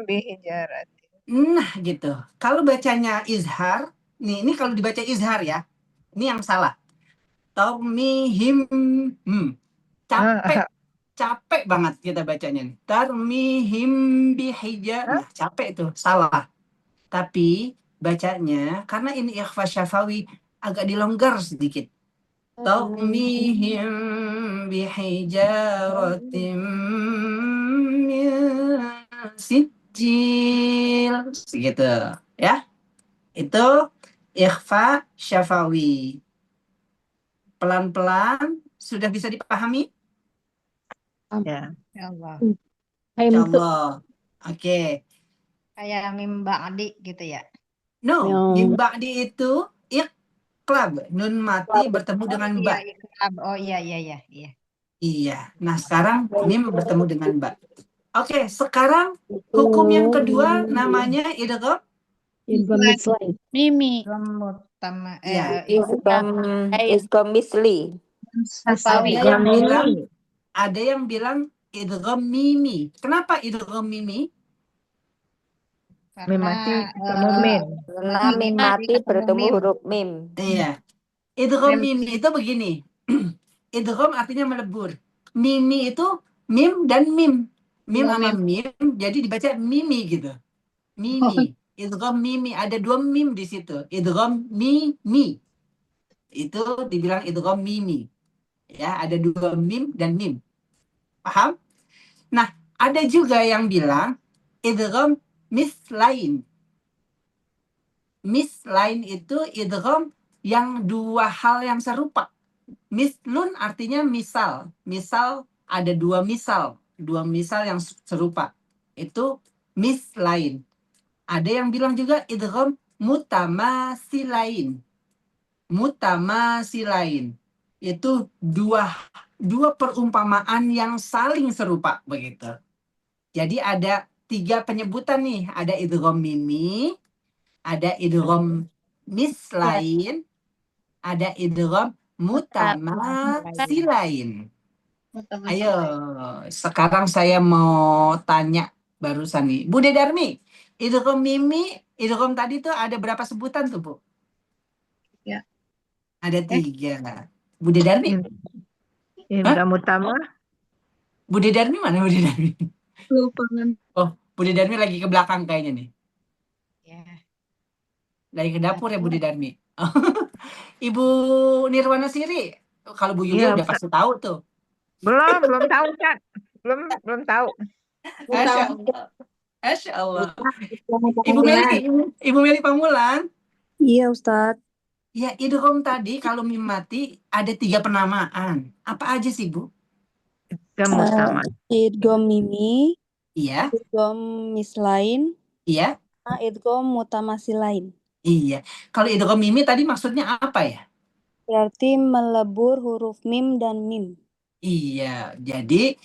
bihijarat. nah gitu. Kalau bacanya izhar, ini kalau dibaca izhar ya. Ini yang salah. Tarmihim, capek banget kita bacanya. Tarmihim bihijar, capek itu, salah. Tapi bacanya karena ini ikhfa syafawi agak dilonggar sedikit. Tarmihim bihijaratim min sijil, gitu ya. Itu ikhfa syafawi. Pelan-pelan sudah bisa dipahami? Ya. Ya Allah. Ya Allah. Oke. Kayak mim ba'di gitu ya. No, mim ba'di itu iqlab, nun mati bertemu dengan ba. Oh iya. Iya. Nah, sekarang mim bertemu dengan ba. Oke, sekarang hukum yang kedua namanya idgham Mimi. Iskom misli. Ada yang bilang idgham mimi. Kenapa idgham mimi? Mim mati bertemu mim. Karena mim mati bertemu huruf mim. Iya. Idgham mimi itu begini. Idgham artinya melebur. Mimi itu mim dan mim. Mim sama mim, jadi dibaca mimi gitu. Mimi. Idgham mimi. Ada 2 mim di situ. Idgham mimi. Itu dibilang idgham mimi. Ya, ada 2 mim dan mim. Paham? Nah, ada juga yang bilang idgham mislain. Mislain itu idgham yang 2 hal yang serupa. Mislun artinya misal. Misal ada 2 misal. 2 misal yang serupa. Itu mislain. Ada yang bilang juga idgham mutamasilain. Mutamasilain. Itu dua perumpamaan yang saling serupa begitu. Jadi ada 3 penyebutan nih. Ada idgham mimi, ada idgham mislain, ada idgham mutamasilain. Ayo, sekarang saya mau tanya barusan nih. Bude Darmi, idgham mimi, idgham tadi tuh ada berapa sebutan tuh, Bu? Ya. Ada 3. Bude Darmi? Idgham utama. Bude Darmi mana Bude Darmi? Lupa kan. Oh, Bude Darmi lagi ke belakang kayaknya nih. Ya. Lagi ke dapur ya Bude Darmi. Ibu Nirwana Siri, kalau Bu Yulia Iya, udah pasti tahu tuh. belum tahu, Cak. Belum tahu. Masya Allah. Masya Allah. Ibu Meli Pamulan. Iya, Ustadz. Ya, idgham tadi kalau mim mati ada 3 penamaan. Apa aja sih, Bu? Idgham utama. Idgham mimi, Iya, idgham mislain, iya, idgham mutamasilain. iya. Kalau idgham mimi tadi maksudnya apa ya? Berarti melebur huruf mim dan mim. Iya, jadi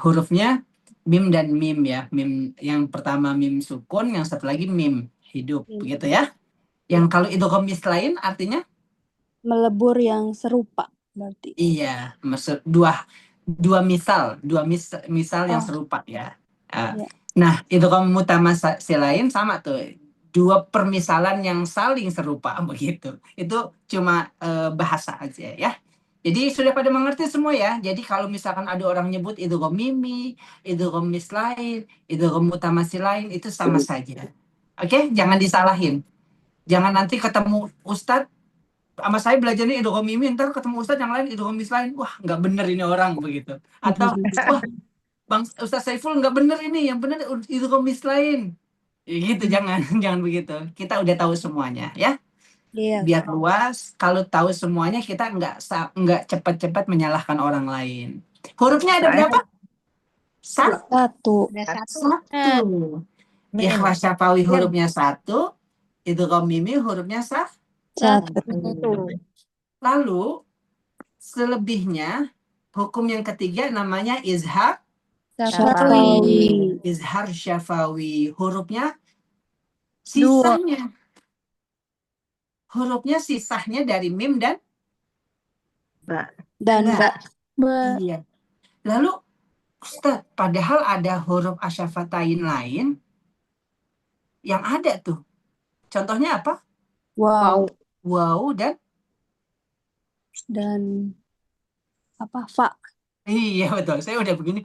hurufnya mim dan mim ya. Mim yang pertama mim sukun, yang satu lagi mim hidup, begitu ya. Yang kalau idgham mislain artinya? Melebur yang serupa berarti. Iya, maksud dua misal yang serupa ya. Iya. Nah, idgham mutamasilain sama tuh. 2 permisalan yang saling serupa begitu. Itu cuma bahasa aja ya. Jadi sudah pada mengerti semua ya. Jadi kalau misalkan ada orang nyebut idgham mimi, idgham mislain, idgham mutamasilain itu sama saja. Oke, jangan disalahin. Jangan nanti ketemu Ustadz sama saya belajarnya idgham mimi, ntar ketemu Ustadz yang lain idgham mislain. Wah, nggak bener ini orang begitu. Atau wah, Bang Ustadz Saiful nggak bener ini, yang bener idgham mislain. Ya gitu, jangan begitu. Kita udah tahu semuanya ya. Iya. Biar luas, kalau tahu semuanya kita nggak cepat-cepat menyalahkan orang lain. Hurufnya ada berapa? 1. Ada 1. Ikhlas syafawi hurufnya 1. Idgham mimi hurufnya 1. Lalu selebihnya hukum yang ketiga namanya izhar Syafawi. Izhar syafawi. Hurufnya sisanya. Hurufnya sisahnya dari mim dan ba. Iya. Lalu Ustaz, padahal ada huruf asyafatain lain yang ada tuh. Contohnya apa? Wow. Waw Dan apa? Fa. Iya betul. Saya udah begini.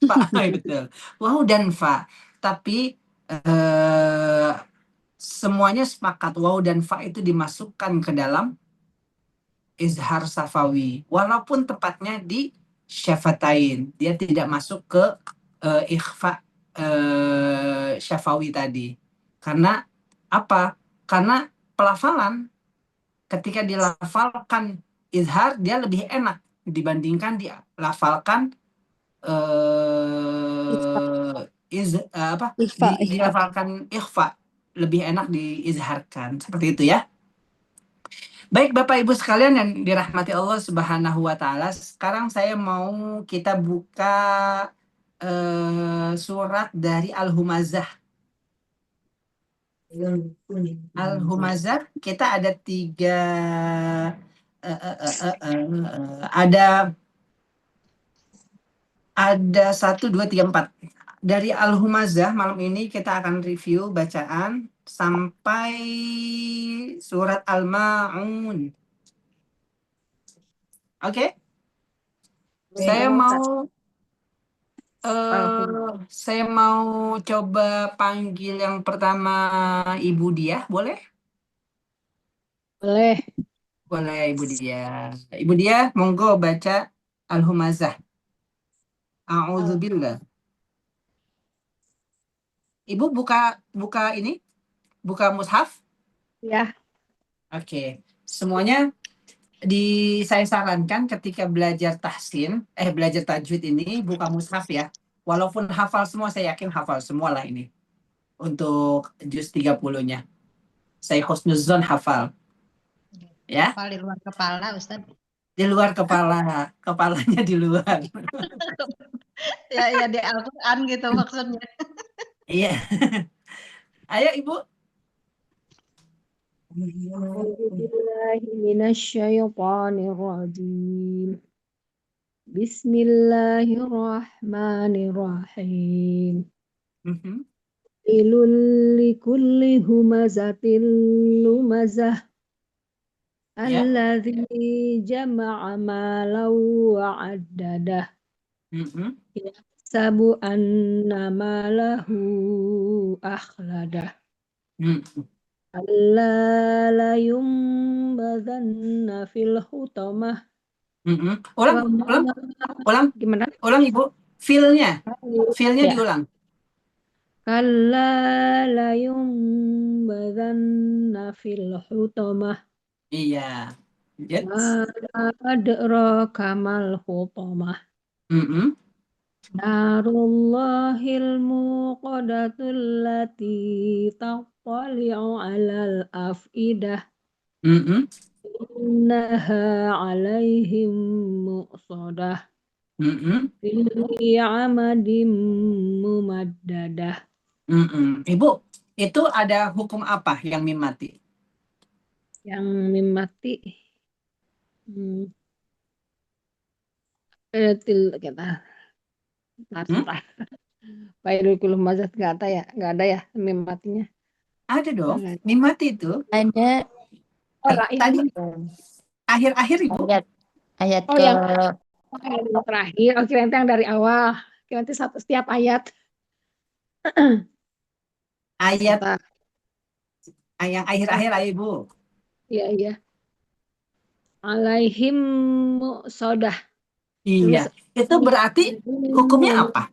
Fa, betul. Waw dan fa. Tapi semuanya sepakat waw dan fa itu dimasukkan ke dalam izhar safawi. Walaupun tepatnya di syafatain. Dia tidak masuk ke ikhfa syafawi tadi. Karena apa? Karena pelafalan ketika dilafalkan izhar dia lebih enak dibandingkan dilafalkan dilafalkan ikhfa, lebih enak diizharkan seperti itu ya. Baik Bapak Ibu sekalian yang dirahmati Allah Subhanahu wa taala, sekarang saya mau kita buka surat dari Al-Humazah. Al-Humazah kita ada 3 ada 1, 2, 3, 4. Dari Al-Humazah malam ini kita akan review bacaan sampai surat Al-Ma'un. Oke? Oke. Saya Ustaz. mau saya mau coba panggil yang pertama Ibu Diah, boleh? Boleh. Boleh Ibu Diah. Ibu Diah, monggo baca Al-Humazah. A'udzubillah. Ibu buka ini, buka mushaf. Ya. Oke. Semuanya saya sarankan ketika belajar tahsin, belajar tajwid ini buka mushaf ya. Walaupun hafal semua, saya yakin hafal semua lah ini. Untuk juz 30-nya. Saya husnuzon hafal. Ya, Hafal di luar kepala, Ustaz. di luar kepala, kepalanya di luar. Ya di Al-Quran gitu maksudnya. Iya. Ayo Ibu. A'udzubillahi minasyaitonir rajim. Bismillahirrahmanirrahim. Mhm. Ilul likulli humazatil lumazah. Ya. Alladzi jama'a malan wa 'addadah. Mhm. Sabu anna malahu akhladah. Mhm. Alla la yumbadanna fil hutamah. Mhm. Wa Ulang, gimana? Ibu. Feel-nya Ya. diulang. Kalla la yumbadanna fil hutamah. Iya. Yes. Ma adraka mal hutamah. Mhm. Narullahil muqadatul lati tattali'u 'alal afidah. Mhm. Innaha 'alaihim muqsadah. Mhm. Fi 'amadim mumaddadah. Mhm. Ibu, itu ada hukum apa yang mim mati? Yang mim mati. Kita Faidul kullu mazat nggak ada ya mim matinya. Ada dong, mim mati itu. Ada Tadi akhir-akhir Ibu. ayat Oh, ke yang terakhir. Oke, nanti yang dari awal. Oke, nanti setiap ayat. Ayat yang akhir-akhir ayo Ibu. Iya. Alaihim muqsadah. Iya. Itu berarti hukumnya apa?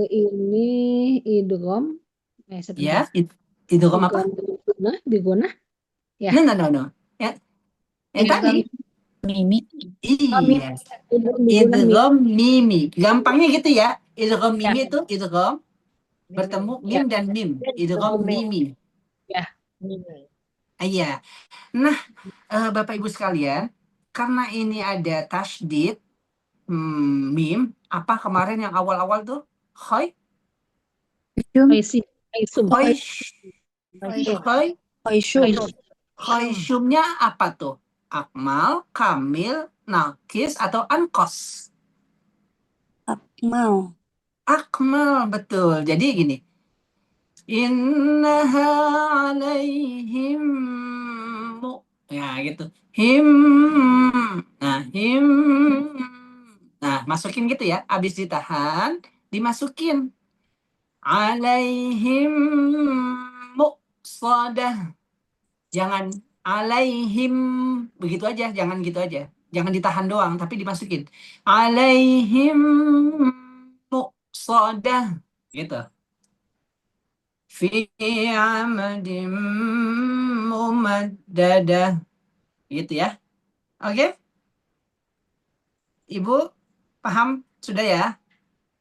Ini idgham. Ya, idgham apa? Digunah. Ya. No. Yang tadi. mimi. Iya. Idgham mimi. Gampangnya gitu ya. Idgham mimi itu idgham bertemu mim dan mim. Idgham mimi. Ya. Iya. Nah, Bapak Ibu sekalian, karena ini ada tasydid mim, apa kemarin yang awal-awal tuh? Khoy? Khoysyumnya apa tuh? Akmal, kamil, nakis, atau ankos? Akmal, betul. Jadi gini. Innaha alaihim ya gitu. Nah, masukin gitu ya. Habis ditahan, dimasukin. Alaihim muqsadah. Jangan alaihim begitu aja, jangan gitu aja. Jangan ditahan doang, tapi dimasukin. Alaihim muqsadah gitu. Fi amadim mumaddadah. Gitu ya. Oke? Ibu paham sudah ya?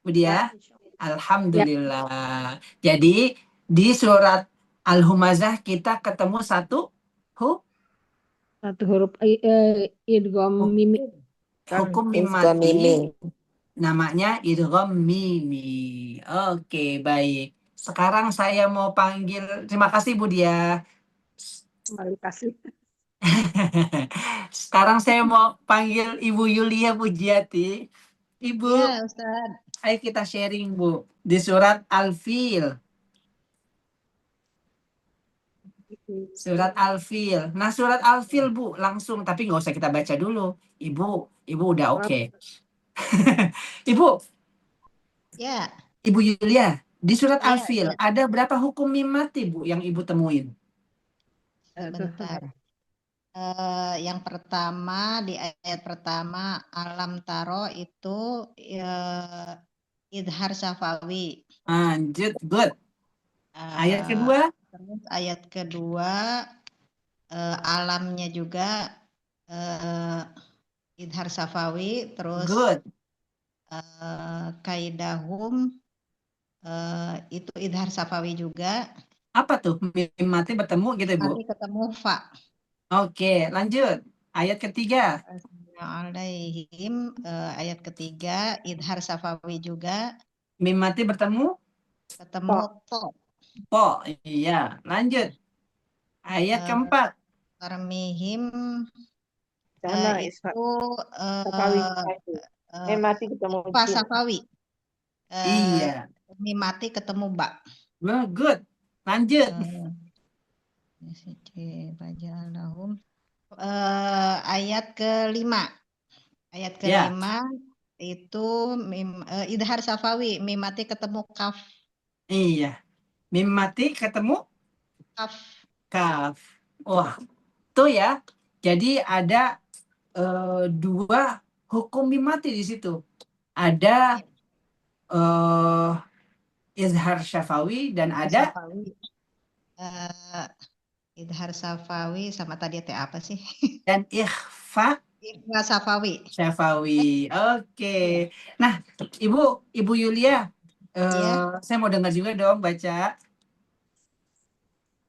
Bu Dia? Alhamdulillah. Jadi di surat Al-Humazah kita ketemu satu huruf idgham mimi. Hukum mim mati. Namanya idgham mimi. Oke, baik. Sekarang saya mau panggil, terima kasih Bu Dia. Kembali kasih. Sekarang saya mau panggil Ibu Yulia Pujiati. Ibu, Ya, Ustaz. ayo kita sharing Bu di surat Al-Fil. Surat Al-Fil. Nah, surat Al-Fil, Bu, langsung. Tapi nggak usah kita baca dulu. Ibu udah oke. Ibu, Ya, Ibu Yulia, di surat ya, Al-Fil ada berapa hukum mim mati, Bu, yang Ibu temuin? sebentar. Yang pertama di ayat pertama alam taro itu idhar syafawi. Lanjut, good. Ayat Eh, kedua? Terus ayat kedua alamnya juga idhar syafawi. Terus Good. kaidahum itu idhar syafawi juga. Apa tuh? Mim mati bertemu gitu, Bu? Mati ketemu fa. Oke, lanjut. Ayat ketiga. Alaihim ayat ketiga idhar syafawi juga. Mim mati bertemu? Ketemu to. Po. Iya, lanjut. Ayat keempat. Tarmihim Sama itu Safawi. Mati ketemu Fa jin. Safawi. Iya. Mim mati ketemu ba. Well, good. Lanjut. Ayat kelima. Ayat kelima itu idhar safawi. Mim mati ketemu kaf. Iya. Mim mati ketemu Kaf. kaf. Wah, tuh ya. Jadi ada dua hukum mim mati di situ. Ada izhar syafawi dan ada Idhar safawi sama tadi teh apa sih? dan ikhfa Safawi. syafawi. Oke. Nah, Ibu Yulia, saya mau dengar juga dong baca.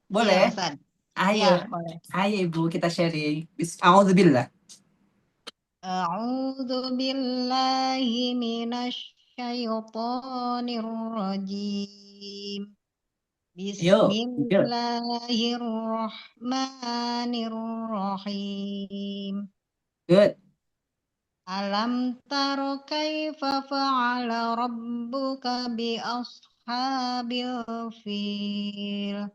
Boleh? Iya, Ayo. Ya, boleh. Ayo Ibu, kita sharing. A'udzubillah. A'udzu billahi minasy syaithanir rajim. Bismillahirrahmanirrahim. Good. Alam taro kaifa fa'ala rabbuka bi ashabil fil.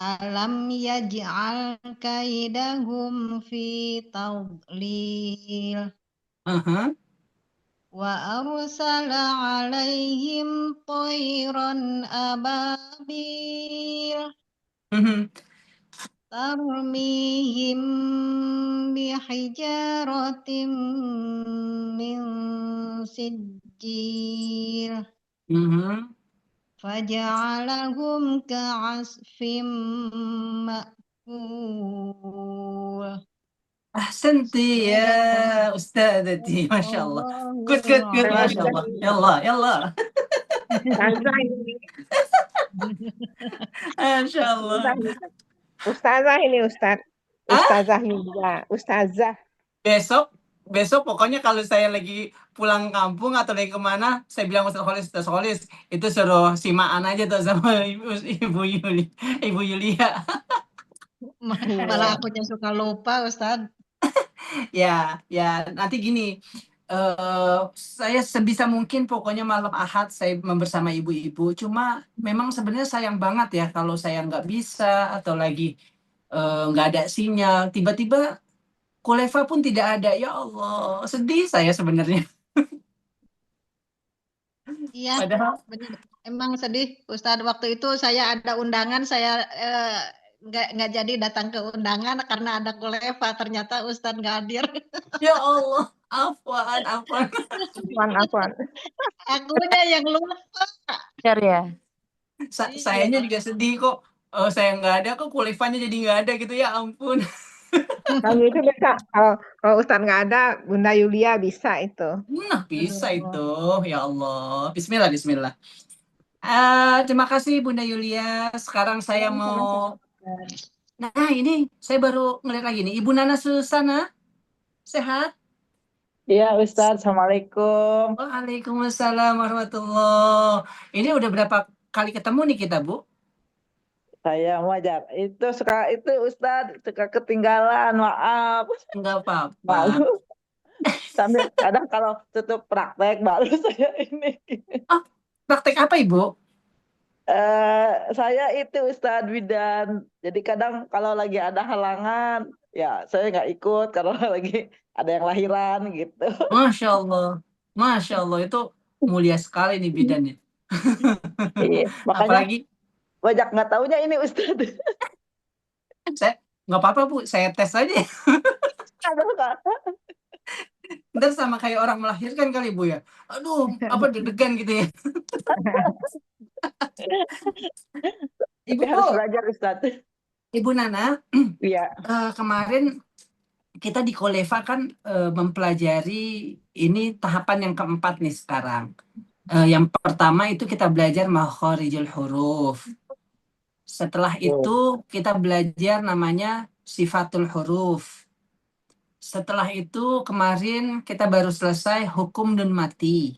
Alam yaj'al kaidahum fi tadlil. Wa arsala alaihim tayran ababil. Tarmihim bihijaratin min sijjil. Faja'alahum ka'asfim ma'kul. Ahsanti ya Ustadzati, Masya Allah. Good, Masya Allah. Yallah. Masya Allah. Ustazah ini Ustazah juga. Ustazah. Besok pokoknya kalau saya lagi pulang kampung atau lagi kemana, saya bilang Ustaz Kholis, itu suruh simaan aja tuh sama Ibu Yulia. Malah akunya suka lupa, Ustaz. Ya, nanti gini, saya sebisa mungkin pokoknya malam Ahad saya bersama ibu-ibu. Cuma memang sebenarnya sayang banget ya kalau saya nggak bisa atau lagi nggak ada sinyal. Tiba-tiba Kuleva pun tidak ada. Ya Allah, sedih saya sebenarnya. Iya, Padahal emang sedih, Ustadz. Waktu itu saya ada undangan, saya nggak jadi datang ke undangan karena ada Kuleva. Ternyata Ustadz nggak hadir. Ya Allah, afwan. Akunya yang lupa. Ya. Sayanya juga sedih kok. Saya nggak ada kok, Kulevanya jadi nggak ada gitu, ya ampun. Kalau itu bisa, kalau Ustadz nggak ada, Bunda Yulia bisa itu. Nah, bisa itu. Ya Allah. Bismillah. Terima kasih Bunda Yulia. Sekarang saya mau... Nah, ini saya baru ngeliat lagi nih. Ibu Nana Susana, sehat? Iya Ustadz, Assalamualaikum. Waalaikumsalam warahmatullahi. Ini udah berapa kali ketemu nih kita, Bu? Saya mau ajak. Itu Ustadz suka ketinggalan, maaf. Enggak apa-apa. Malu. Sambil kadang kalau tutup praktek baru saya ini. Praktek apa Ibu? Saya itu Ustadz bidan. Jadi kadang kalau lagi ada halangan, ya saya nggak ikut kalau lagi ada yang lahiran gitu. Masya Allah. Masya Allah, itu mulia sekali nih bidannya. Iya, makanya Apalagi banyak nggak taunya ini Ustadz. saya nggak apa-apa Bu, saya tes aja. Aduh, Kak. Ntar sama kayak orang melahirkan kali Bu ya. Aduh, apa deg-degan gitu ya. Tapi Ibu harus belajar Ustadz. Ibu Nana, Iya. kemarin kita di Koleva kan mempelajari ini tahapan yang keempat nih sekarang. Yang pertama itu kita belajar makharijul huruf. Setelah itu kita belajar namanya sifatul huruf. Setelah itu kemarin kita baru selesai hukum nun mati.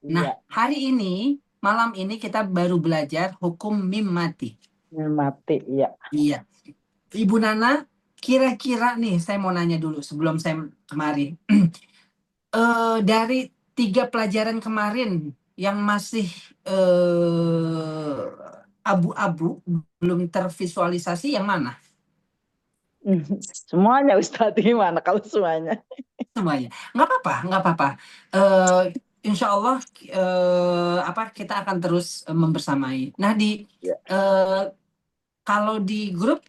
Nah, Iya. hari ini, malam ini kita baru belajar hukum mim mati. Mati, iya. Iya. Ibu Nana, kira-kira nih saya mau nanya dulu sebelum saya kemari. Dari 3 pelajaran kemarin yang masih abu-abu, belum tervisualisasi, yang mana? Semuanya Ustadz, gimana kalau semuanya? Semuanya. Nggak apa-apa, nggak apa-apa. Insya Allah kita akan terus membersamai. Nah, kalau di grup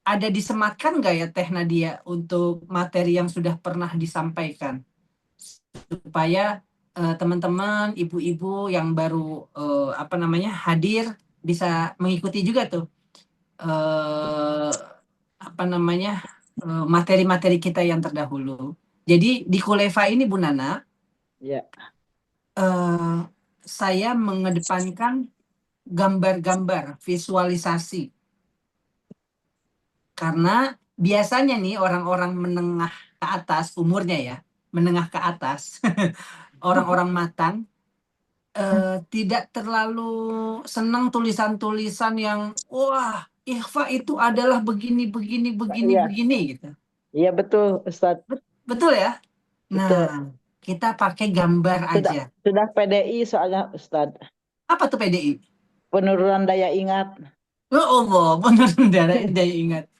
ada disematkan nggak ya Teh Nadia untuk materi yang sudah pernah disampaikan, supaya teman-teman ibu-ibu yang baru hadir bisa mengikuti juga tuh materi-materi kita yang terdahulu. Jadi di Koleva ini Bu Nana, Iya. saya mengedepankan gambar-gambar, visualisasi. Karena biasanya nih orang-orang menengah ke atas, umurnya ya, menengah ke atas, orang-orang matang, tidak terlalu senang tulisan-tulisan yang, wah, ikhfa itu adalah begini, Iya. begini, gitu. Iya betul Ustadz. Betul ya? Nah, Betul. kita pakai gambar aja. Sudah PDI soalnya Ustadz. Apa tuh PDI? Penurunan daya ingat. Oh Allah, penurunan daya ingat.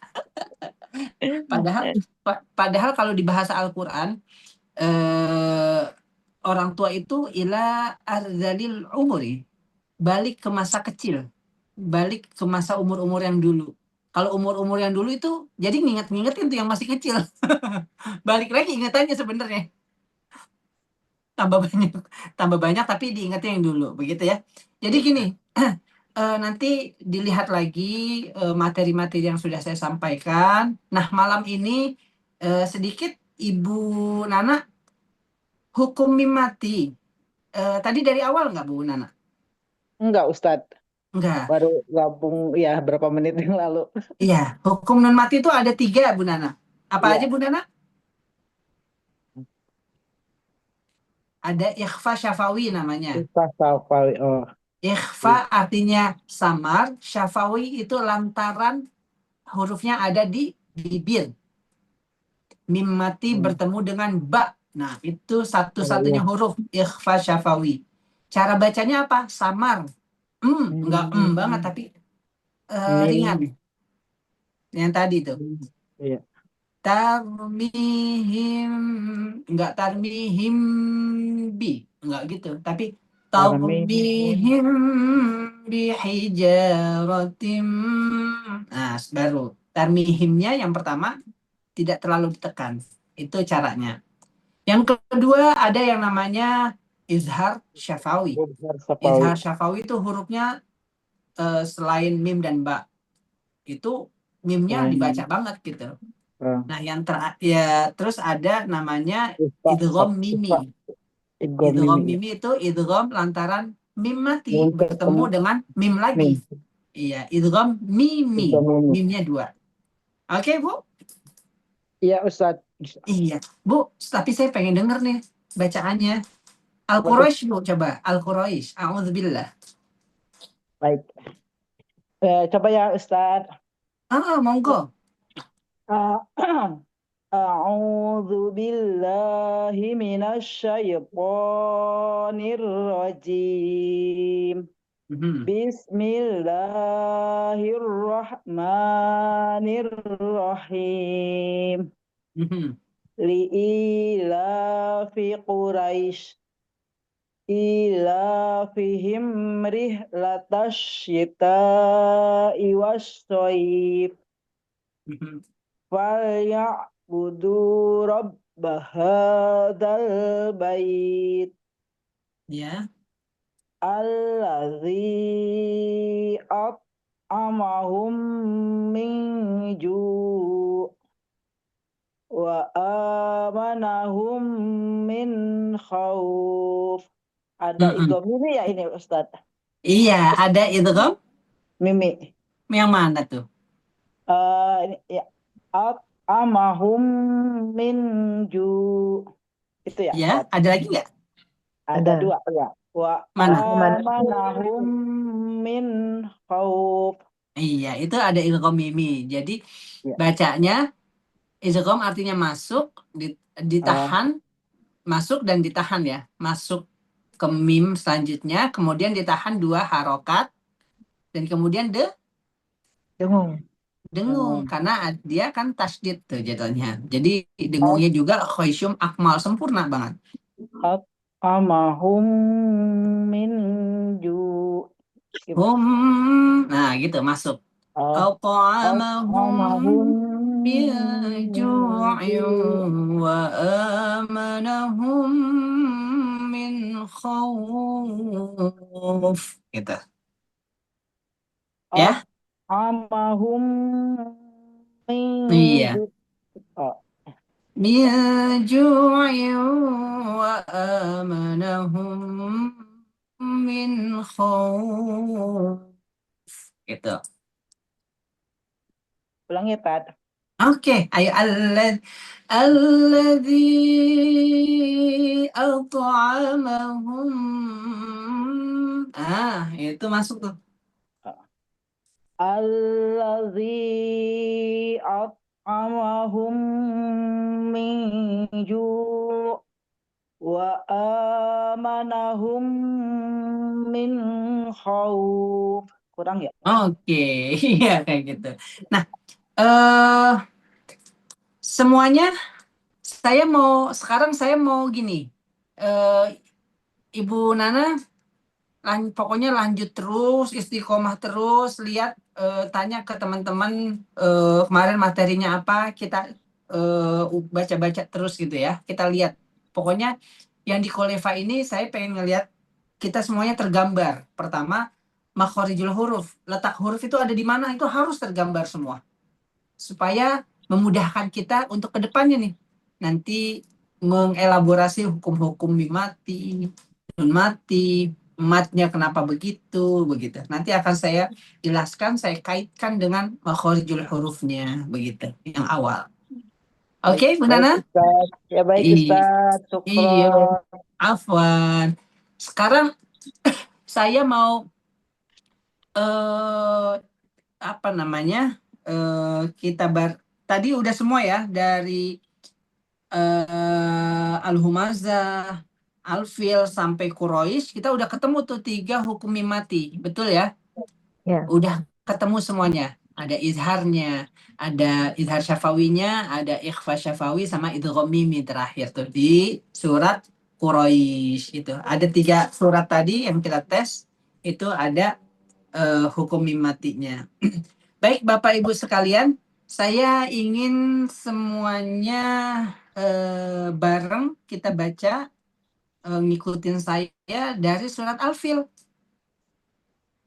Padahal kalau di bahasa Al-Quran, orang tua itu ila arzalil umuri, balik ke masa kecil, balik ke masa umur-umur yang dulu. Kalau umur-umur yang dulu itu jadi ngingetin tuh yang masih kecil. Balik lagi ingatannya sebenarnya. Tambah banyak tapi diingatnya yang dulu, begitu ya. Jadi gini, nanti dilihat lagi materi-materi yang sudah saya sampaikan. Nah, malam ini sedikit Ibu Nana, hukum mim mati. Tadi dari awal nggak Bu Nana? Enggak Ustadz. Enggak. Baru gabung ya berapa menit yang lalu. Iya, hukum nun mati itu ada 3 Bu Nana. Apa aja Bu Nana? Ada ikhfa syafawi namanya. Ikhfa syafawi, oh. Ikhfa artinya samar, syafawi itu lantaran hurufnya ada di bibir. Mim mati bertemu dengan ba. Nah, itu satu-satunya huruf ikhfa syafawi. Cara bacanya apa? Samar. Enggak banget tapi ringan. Yang tadi tuh. Iya. Tarmihim, enggak tarmihim bi, enggak gitu, tapi tarmihim bihijaratim. Nah, baru tarmihimnya yang pertama tidak terlalu ditekan, itu caranya. Yang kedua ada yang namanya izhar syafawi. Izhar syafawi itu hurufnya selain mim dan ba, itu mimnya dibaca banget gitu. Nah, terus ada namanya idgham mimi. Idgham mimi itu idgham lantaran mim mati bertemu dengan mim lagi. Iya, idgham mimi. Mimnya 2. Oke, Bu? Iya, Ustadz. Iya, Bu, tapi saya pengen denger nih bacaannya. Al-Quraisy, Bu, coba. Al-Quraisy. A'udzubillah. Baik. Coba ya, Ustadz. Monggo. A'udzu billahi minasy syaithanir Syaitonirrajim. Bismillahirrahmanirrahim. Li'ilafi Quraisy ilafihim rihlatash syita'i wasyayif falya'budu rabba hadzal bait Ya. allazi at'amahum min ju' wa amanahum min khauf. Ada idgham ini ya ini Ustaz. Iya, ada idgham Mimi. yang mana tuh? Ini ya at'amahum min ju'. Itu ya. Ya, ada lagi nggak? Ada dua ya. Wa Mana? amanahum min khauf. Iya, itu ada idgham mimi. Jadi Ya. bacanya idgham artinya masuk, ditahan, masuk dan ditahan ya. Masuk ke mim selanjutnya, kemudian ditahan 2 harokat, dan kemudian dengung karena dia kan tasydid tuh jatuhnya. Jadi dengungnya juga khaisyum akmal, sempurna banget. Amahum min ju. Nah gitu masuk. At'amahum min ju'in wa amanahum min khauf. Gitu. Ya. Amahum min Iya. Min ju'in wa amanahum min khauf. Gitu. Ulang ya, Pak. Oke, ayo alladzi at'amahum. Itu masuk tuh. Allazi at'amahum min ju' wa amanahum min khauf. Kurang ya? Oke, iya kayak gitu. Nah, semuanya sekarang saya mau gini. Ibu Nana pokoknya lanjut terus, istiqomah terus, lihat tanya ke teman-teman kemarin materinya apa, kita baca-baca terus gitu ya. Kita lihat. Pokoknya yang di Kholefa ini saya pengen ngelihat kita semuanya tergambar. Pertama, makhorijul huruf. Letak huruf itu ada di mana, itu harus tergambar semua. Supaya memudahkan kita untuk kedepannya nih. Nanti mengelaborasi hukum-hukum mimati, nun mati, matnya kenapa begitu. Nanti akan saya jelaskan, saya kaitkan dengan makhorijul hurufnya, begitu, yang awal. Oke, Bu Nana? Ya baik, Ustaz. Iya, afwan. Sekarang saya mau kita tadi udah semua ya, dari Al-Humazah, Al-Fil sampai Quraisy, kita udah ketemu tuh 3 hukum mimati, betul ya? Ya. Udah ketemu semuanya. Ada izharnya, ada izhar syafawinya, ada ikhfa syafawi, sama idgham mimi terakhir tuh di surat Quraisy itu. Ada 3 surat tadi yang kita tes, itu ada hukum mimatinya. Baik Bapak Ibu sekalian, saya ingin semuanya bareng kita baca, ngikutin saya dari surat Al-Fil.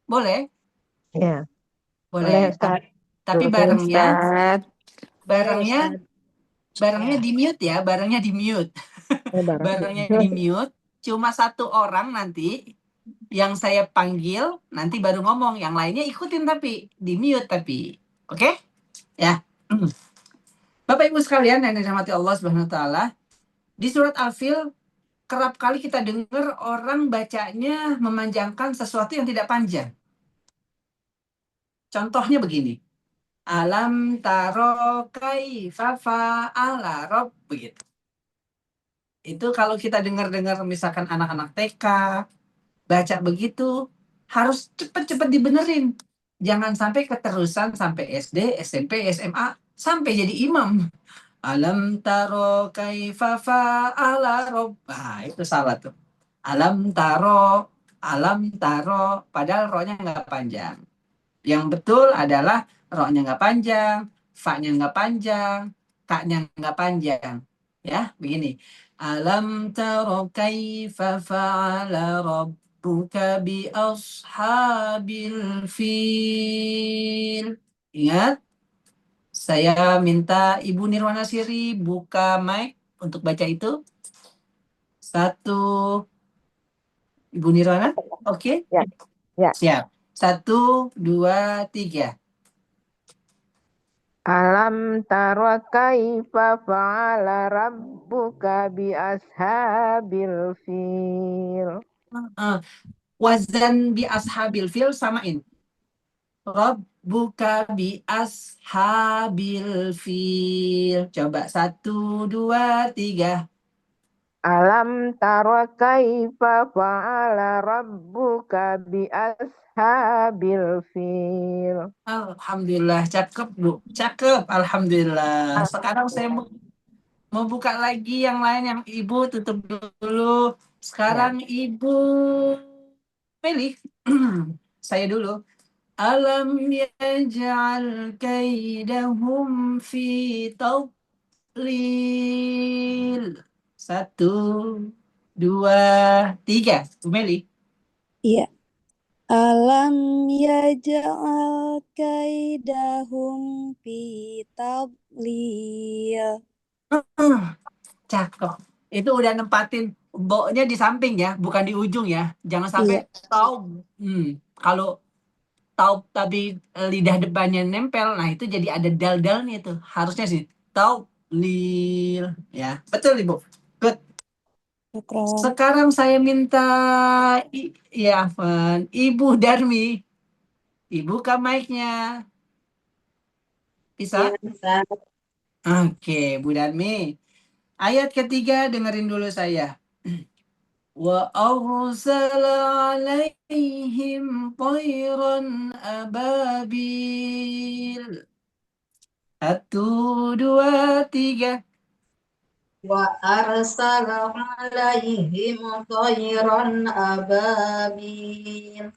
Boleh? Ya. Boleh, Ustaz. tapi barengnya Ya. di mute ya, barengnya di mute. Barengnya di mute, cuma 1 orang nanti yang saya panggil nanti baru ngomong, yang lainnya ikutin tapi di mute tapi. Oke? Ya. Bapak Ibu sekalian yang dirahmati Allah Subhanahu wa taala, di surat Al-Fil kerap kali kita dengar orang bacanya memanjangkan sesuatu yang tidak panjang. Contohnya begini. Alam taro kaifa fa'ala rabb, begitu. Itu kalau kita dengar-dengar misalkan anak-anak TK baca begitu, harus cepet-cepet dibenerin. Jangan sampai keterusan sampai SD, SMP, SMA, sampai jadi imam. Alam taro kaifa fa'ala rob. Nah, itu salah tuh. Alam taro, padahal rohnya nggak panjang. Yang betul adalah rohnya nggak panjang, fa-nya nggak panjang, ta-nya nggak panjang. Ya, begini. Alam taro kaifa fa'ala rabbuka bi ashabil fil. Ingat, saya minta Ibu Nirwana Siri buka mic untuk baca itu. Satu, Ibu Nirwana, oke? Ya, ya. Siap. 1, 2, 3. Alam tara kaifa fa'ala rabbuka bi ashabil fil. Wazan bi ashabil fil samain. Rabbuka bi ashabil fil. Coba 1, 2, 3. Alam tara kaifa fa'ala rabbuka bi ashabil fil. Alhamdulillah, cakep Bu, cakep. Alhamdulillah. Sekarang saya mau buka lagi yang lain, yang Ibu tutup dulu. Sekarang Ibu pilih. Saya dulu. Alam yaj'al kaidahum fi tadlil. 1, 2, 3. Bu Meli. Iya. Alam yaj'al kaidahum fi tadlil. Cakep. Itu udah nempatin bo-nya di samping ya, bukan di ujung ya. Jangan sampai tahu. Kalau tahu tapi lidah depannya nempel, nah itu jadi ada dal-dalnya itu. Harusnya sih tahu lil ya. Betul Ibu. Good. Sekarang saya minta ya, Ibu Darmi. Ibu buka mic-nya. Bisa? Oke, Bu Darmi. Ayat ketiga dengerin dulu saya. Wa arsala alaihim tayran ababil. 1, 2, 3. Wa arsala alaihim tayran ababil.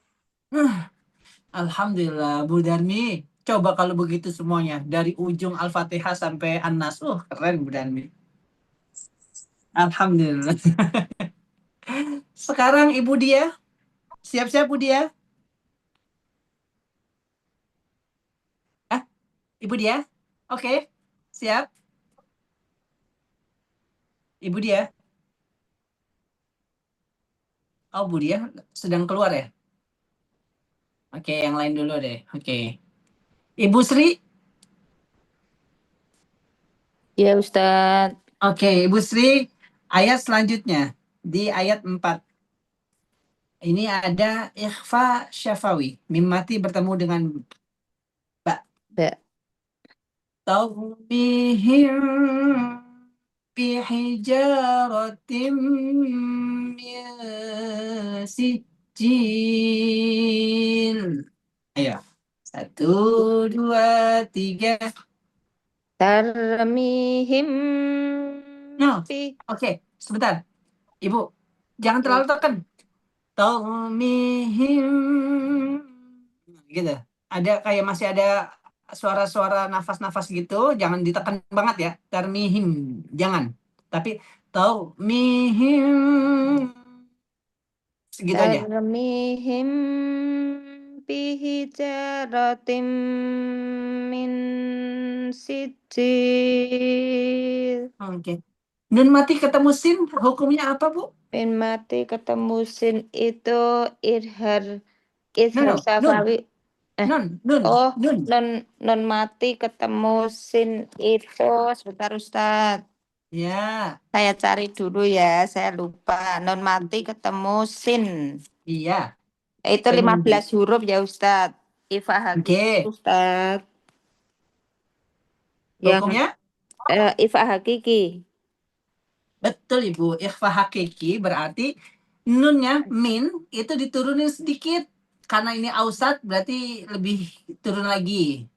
Alhamdulillah, Bu Darmi. Coba kalau begitu semuanya. Dari ujung Al-Fatihah sampai An-Nas. Keren Bu Darmi. Alhamdulillah. Sekarang Ibu Dia. Siap-siap Bu Dia. Ibu Dia. Oke. Siap. Ibu Dia. Oh, Bu Dia sedang keluar ya? Oke, yang lain dulu deh. Oke. Ibu Sri. Ya Ustadz. Oke, Ibu Sri. Ayat selanjutnya. Di ayat 4. Ini ada ikhfa syafawi. Mim mati bertemu dengan ba. Tawbihim bihijaratim min sijil. Ayo. 1, 2, 3. Tarmihim. Oke, sebentar. Ibu, jangan terlalu tekan. Tarmihim. Gitu. Ada kayak masih ada suara-suara nafas-nafas gitu, jangan ditekan banget ya. Tarmihim, jangan. Tapi tarmihim. Segitu aja. Tarmihim bihijaratim min sijil. Oke. Nun mati ketemu sin, hukumnya apa, Bu? Nun mati ketemu sin itu idhar No. safawi. Nun mati ketemu sin itu sebentar Ustadz. Ya. Saya cari dulu ya, saya lupa. Non mati ketemu sin. Iya. Itu 15 huruf ya Ustadz. Ifah hakiki Ustadz. Hukumnya? Ifah hakiki. Betul Ibu, ikhfa hakiki berarti nunnya min itu diturunin sedikit. Karena ini ausat berarti lebih turun lagi.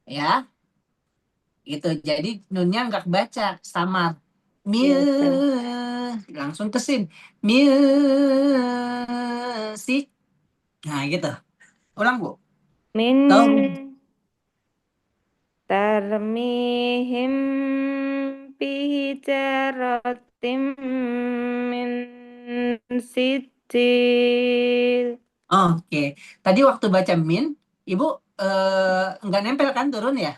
Ya, gitu. Jadi nunnya nggak baca, samar. Iya, Ustaz. Langsung ke sin. Musik. Nah, gitu. Ulang, Bu. Min Tahu. tarmihim bihijaratim min sijil. Oke. Tadi waktu baca min, Ibu nggak nempel kan turun ya?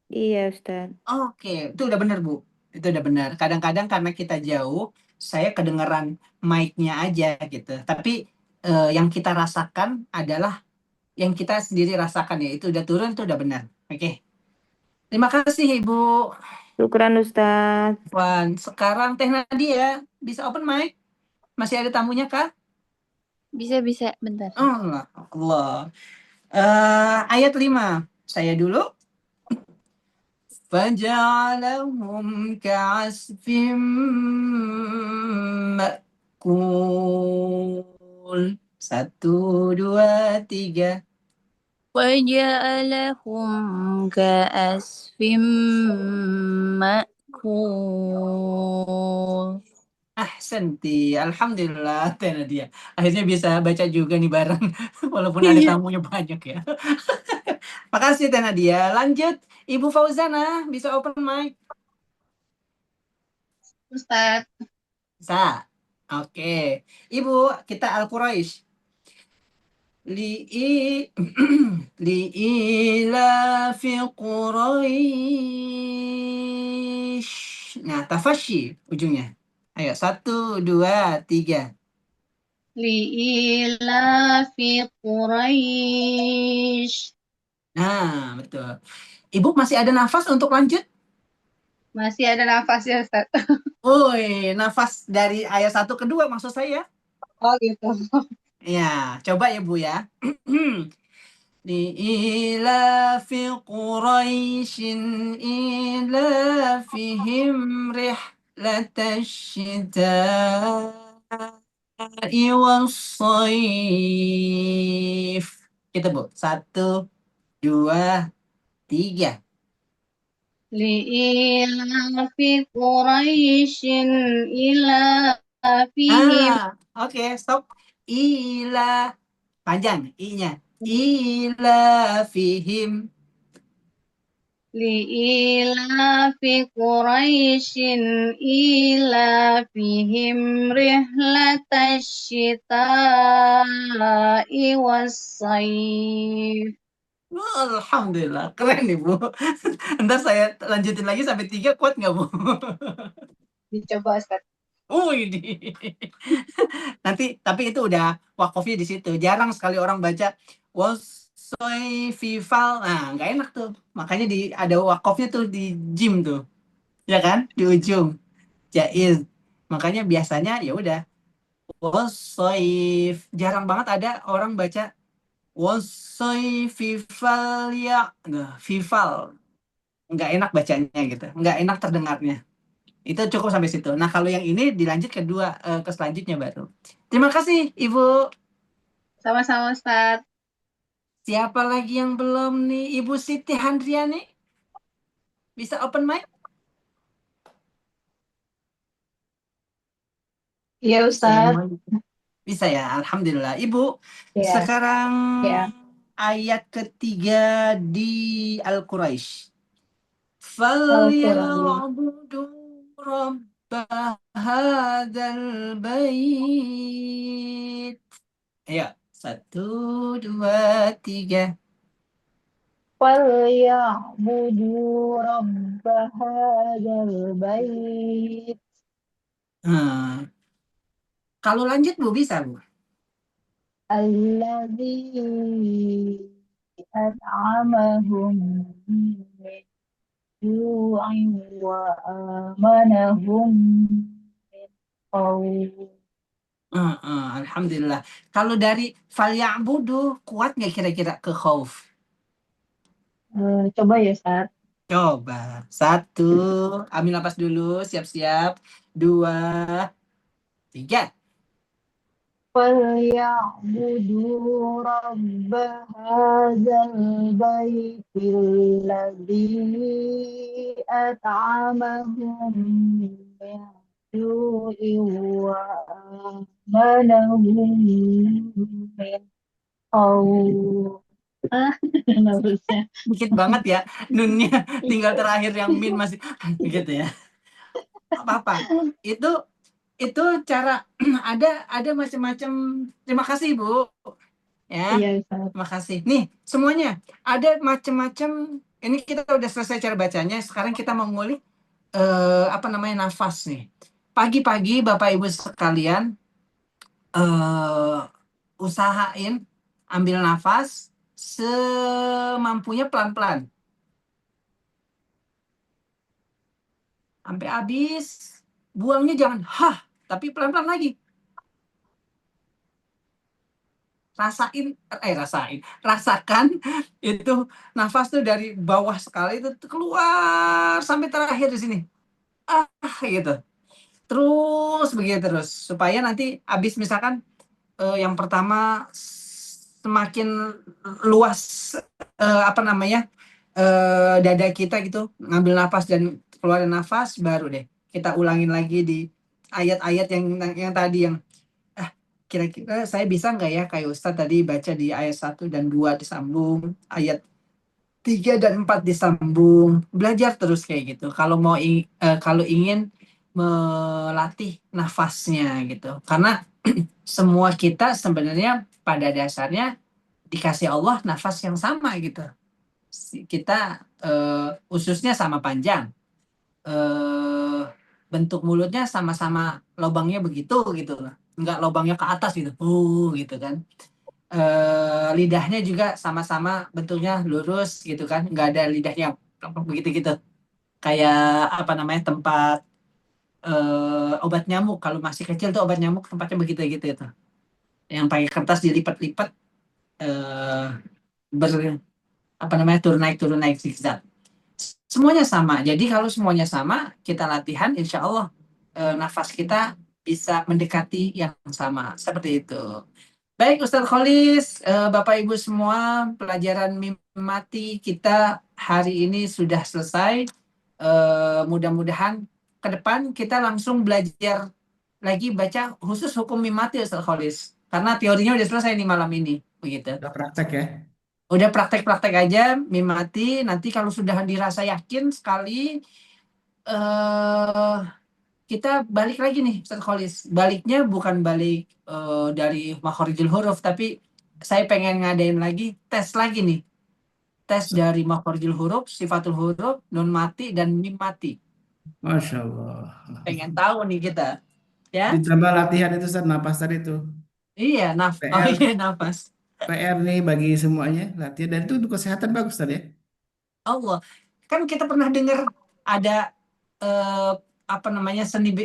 Iya, Ustaz. Oke, itu udah benar, Bu. Itu udah benar. Kadang-kadang karena kita jauh, saya kedengeran mic-nya aja gitu. Tapi yang kita rasakan adalah yang kita sendiri rasakan ya. Itu udah turun, itu udah benar. Oke. Terima kasih, Ibu. Syukran, Ustaz. Wan, sekarang Teh Nadia bisa open mic? Masih ada tamunya kah? Bisa, bentar. Allah, Allah. Ayat 5. Saya dulu. فجعلهم كعصف مأكول. 1, 2, 3. وجعلهم كأسف مأكول. Ahsanti, alhamdulillah Teh Nadia. Akhirnya bisa baca juga nih bareng walaupun ada tamunya banyak ya. Makasih Teh Nadia. Lanjut Ibu Fauzana, bisa open mic? Ustaz. Bisa. Oke. Ibu, kita Al-Quraisy. Li'ilafi Quraisy. Nah, tafasyi ujungnya. Ayo, 1, 2, 3. Li'ilafi Quraisy. Nah, betul. Ibu masih ada nafas untuk lanjut? Masih ada nafas ya, Ustaz. Woi, nafas dari ayat 1 ke 2 maksud saya. Oh, gitu. Ya, coba ya Bu ya. Li'ilafi Quraisyin ilafihim rihlatash syita'i was-sayf. Gitu Bu. 1, 2, 3. Li'ilafi Quraisyin ilafihim. Oke, stop. Ila panjang i-nya. Ilafihim. Li'ilafi Quraisyin ilafihim rihlatash syita'i was-sayf. Alhamdulillah, keren nih Bu. Ntar saya lanjutin lagi sampai 3, kuat nggak Bu? Dicoba, Ustaz. Ini. Nanti, tapi itu udah wakofnya di situ. Jarang sekali orang baca wasoy fifal. Nah, nggak enak tuh. Makanya ada wakofnya tuh di jim tuh, ya kan? Di ujung jaiz. Makanya biasanya ya udah wasoif. Jarang banget ada orang baca wasoy fifal ya. Nah, fifal. Nggak enak bacanya gitu. Nggak enak terdengarnya. Itu cukup sampai situ. Nah, kalau yang ini dilanjut ke selanjutnya baru. Terima kasih, Ibu. Sama-sama, Ustaz. Siapa lagi yang belum nih? Ibu Siti Handriani. Bisa open mic? Iya, Ustaz. Bisa ya, Alhamdulillah. Ibu, Iya. sekarang Iya. ayat ketiga di Al-Quraisy. فَلْيَعْبُدُوا رَبَّ هَذَا الْبَيْتِ. Ayo, 1, 2, 3. فَلْيَعْبُدُوا رَبَّ هَذَا الْبَيْتِ. Kalau lanjut Bu bisa Bu. الَّذِي أَطْعَمَهُم مِّن جُوعٍ وَآمَنَهُم مِّنْ خَوْفٍ. Alhamdulillah. Kalau dari falyabudu kuat nggak kira-kira ke khauf? Coba ya, Ustaz. Coba. 1, ambil napas dulu, siap-siap. 2, 3. فليعبدوا رب هذا البيت الذي أطعمهم من جوع وآمنهم من خوف. Nggak bisa. Dikit banget ya nunnya, tinggal terakhir yang min masih gitu ya. Apa-apa. Itu cara ada macam-macam. Terima kasih, Bu. Ya. Iya, Ustaz. Terima kasih. Nih, semuanya ada macam-macam. Ini kita udah selesai cara bacanya. Sekarang kita mau ngulik nafas nih. Pagi-pagi Bapak Ibu sekalian usahain ambil nafas semampunya pelan-pelan. Sampai habis. Buangnya jangan hah, tapi pelan-pelan lagi. Rasakan itu nafas tuh dari bawah sekali itu keluar sampai terakhir di sini. Gitu. Terus begitu terus supaya nanti habis misalkan yang pertama semakin luas dada kita gitu, ngambil nafas dan keluarin nafas, baru deh kita ulangin lagi di ayat-ayat yang tadi yang kira-kira saya bisa nggak ya kayak Ustadz tadi baca di ayat 1 dan 2 disambung, ayat 3 dan 4 disambung, belajar terus kayak gitu kalau mau kalau ingin melatih nafasnya gitu, karena semua kita sebenarnya pada dasarnya dikasih Allah nafas yang sama gitu, kita ususnya sama panjang, bentuk mulutnya sama-sama lubangnya begitu gitu, nggak lubangnya ke atas gitu, gitu kan. Lidahnya juga sama-sama bentuknya lurus gitu kan, nggak ada lidahnya begitu gitu, kayak tempat obat nyamuk. Kalau masih kecil tuh obat nyamuk tempatnya begitu gitu itu, yang pakai kertas dilipat-lipat turun naik zigzag. Semuanya sama. Jadi kalau semuanya sama, kita latihan, insya Allah nafas kita bisa mendekati yang sama. Seperti itu. Baik Ustadz Kholis, Bapak Ibu semua, pelajaran mimati kita hari ini sudah selesai. Mudah-mudahan ke depan kita langsung belajar lagi baca khusus hukum mimati Ustadz Kholis. Karena teorinya udah selesai nih malam ini. Begitu. Udah praktek ya? Udah praktek-praktek aja mimati. Nanti kalau sudah dirasa yakin sekali, kita balik lagi nih Ustadz Kholis. Baliknya bukan balik dari makhorijul huruf, tapi saya pengen ngadain lagi tes lagi nih. Tes dari makhorijul huruf, sifatul huruf, nun mati, dan mim mati. Masya Allah. Pengen tahu nih kita. Ya? Ditambah latihan itu Ustadz, napas tadi tuh. Iya, nafas. PR nih bagi semuanya, latihan. Dan itu untuk kesehatan bagus tadi ya. Allah. Kan kita pernah dengar ada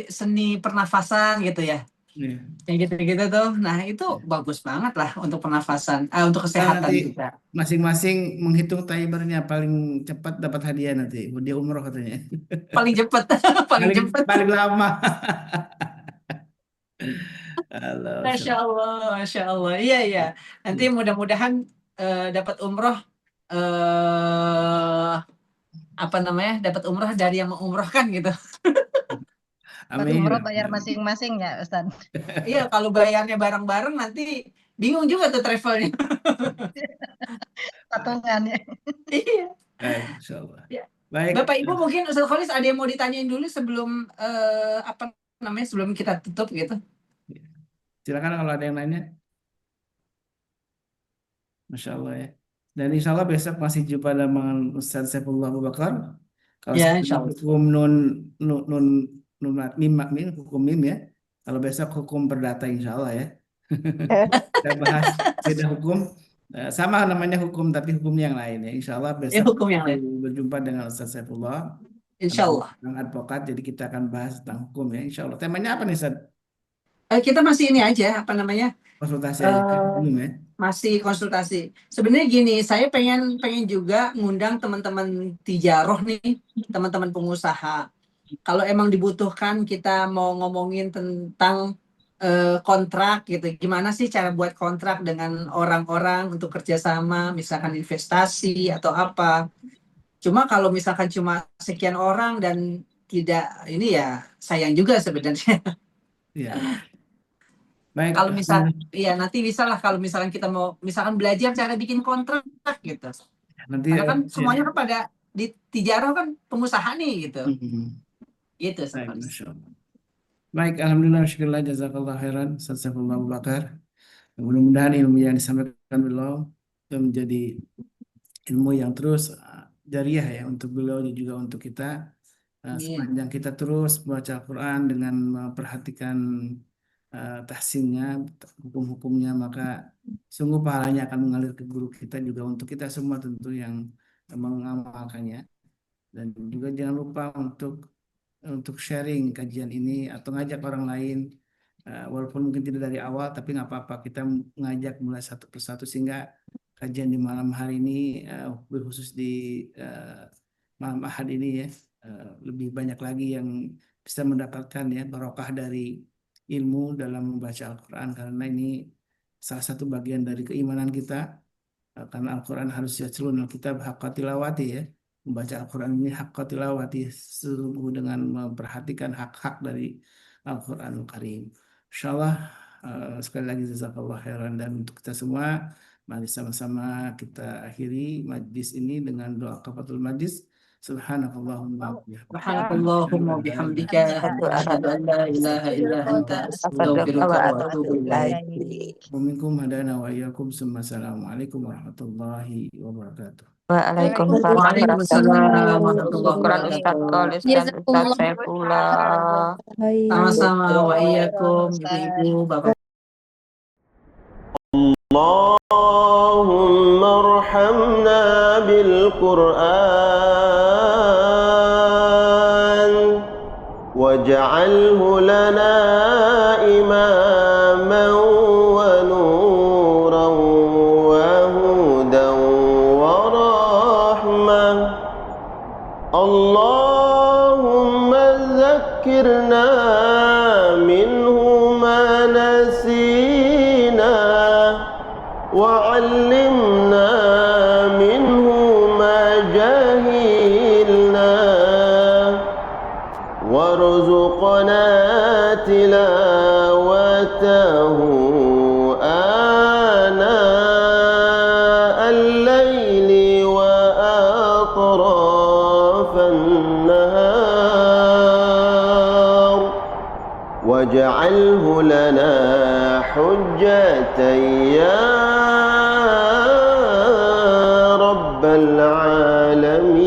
seni pernafasan gitu ya. Yang gitu-gitu tuh. Nah, itu bagus banget lah untuk pernafasan, untuk kesehatan nanti kita. Masing-masing menghitung timernya, paling cepat dapat hadiah nanti. Dia umroh katanya. Paling cepat, paling lama. Masya Allah. Iya. Nanti mudah-mudahan dapat umroh, dapat umroh dari yang mengumrohkan gitu. Amin. Umroh bayar masing-masing ya Ustaz. Iya, kalau bayarnya bareng-bareng nanti bingung juga tuh travelnya. Patungannya. Iya. Insya Allah. Ya. Baik. Bapak Ibu mungkin Ustaz Kholis ada yang mau ditanyain dulu sebelum sebelum kita tutup gitu. Silakan kalau ada yang nanya. Masya Allah ya. Dan insya Allah besok masih jumpa dengan Ustaz Saifullah Abu Bakar. Kalau ya, insya Allah. Hukum mim, hukum mim ya. Kalau besok hukum perdata insya Allah ya. Kita bahas beda hukum. Sama namanya hukum tapi hukum yang lain ya. Insya Allah besok hukum yang lain. Berjumpa dengan Ustaz Saifullah. Insya Allah. Advokat, jadi kita akan bahas tentang hukum ya. Insya Allah. Temanya apa nih Ustaz? Kita masih ini aja, konsultasi aja, ya? Masih konsultasi. Sebenarnya gini, saya pengen juga ngundang teman-teman tijaroh nih, teman-teman pengusaha. kalau emang dibutuhkan kita mau ngomongin tentang kontrak gitu, gimana sih cara buat kontrak dengan orang-orang untuk kerjasama, misalkan investasi atau apa. Cuma kalau misalkan cuma sekian orang dan tidak ini ya sayang juga sebenarnya. Ya. Baik. Kalau misal, ya nanti bisa lah kalau misalkan kita mau misalkan belajar cara bikin kontrak gitu. Nanti Karena kan semuanya kan pada di Tijarah kan pengusaha nih gitu. Gitu. Baik, Masya Allah. Baik, alhamdulillah, syukurlah, jazakallah khairan, jazakallah Abu Bakar. Mudah-mudahan ilmu yang disampaikan beliau itu menjadi ilmu yang terus jariah ya untuk beliau dan juga untuk kita. Sepanjang kita terus baca Al-Quran dengan memperhatikan tahsinnya, hukum-hukumnya, maka sungguh pahalanya akan mengalir ke guru kita juga untuk kita semua tentu yang mengamalkannya. Dan juga jangan lupa untuk sharing kajian ini atau ngajak orang lain, walaupun mungkin tidak dari awal, tapi nggak apa-apa, kita ngajak mulai satu persatu sehingga kajian di malam hari ini, khusus di malam Ahad ini ya, lebih banyak lagi yang bisa mendapatkan ya barokah dari ilmu dalam membaca Al-Quran, karena ini salah satu bagian dari keimanan kita, karena Al-Quran harus yatlunal kitab haqqa tilawati ya, membaca Al-Quran ini haqqa tilawati, sungguh dengan memperhatikan hak-hak dari Al-Quranul Karim. Insyaallah, sekali lagi jazakallah khairan, dan untuk kita semua mari sama-sama kita akhiri majlis ini dengan doa kafaratul majlis. Subhanakallahumma Subhanakallahumma bihamdika asyhadu an la ilaha illa anta astaghfiruka wa atubu ilaik. Wa minkum hadana wa iyyakum. Assalamualaikum warahmatullahi wabarakatuh. Waalaikumsalam warahmatullahi Syukuran Ustaz Kol, Ustaz Saifullah. Sama-sama, wa iyyakum, ibu-ibu, bapak. Allahumma arhamna bil Qur'an waj'alhu lana imaman wa nuran wa hudan wa rahmah. Allahumma zakkirna minhu ma nasina وعلمنا منه ما جهلنا وارزقنا تلاوته آناء الليل وأطراف النهار واجعله لنا حجة يا رب العالمين.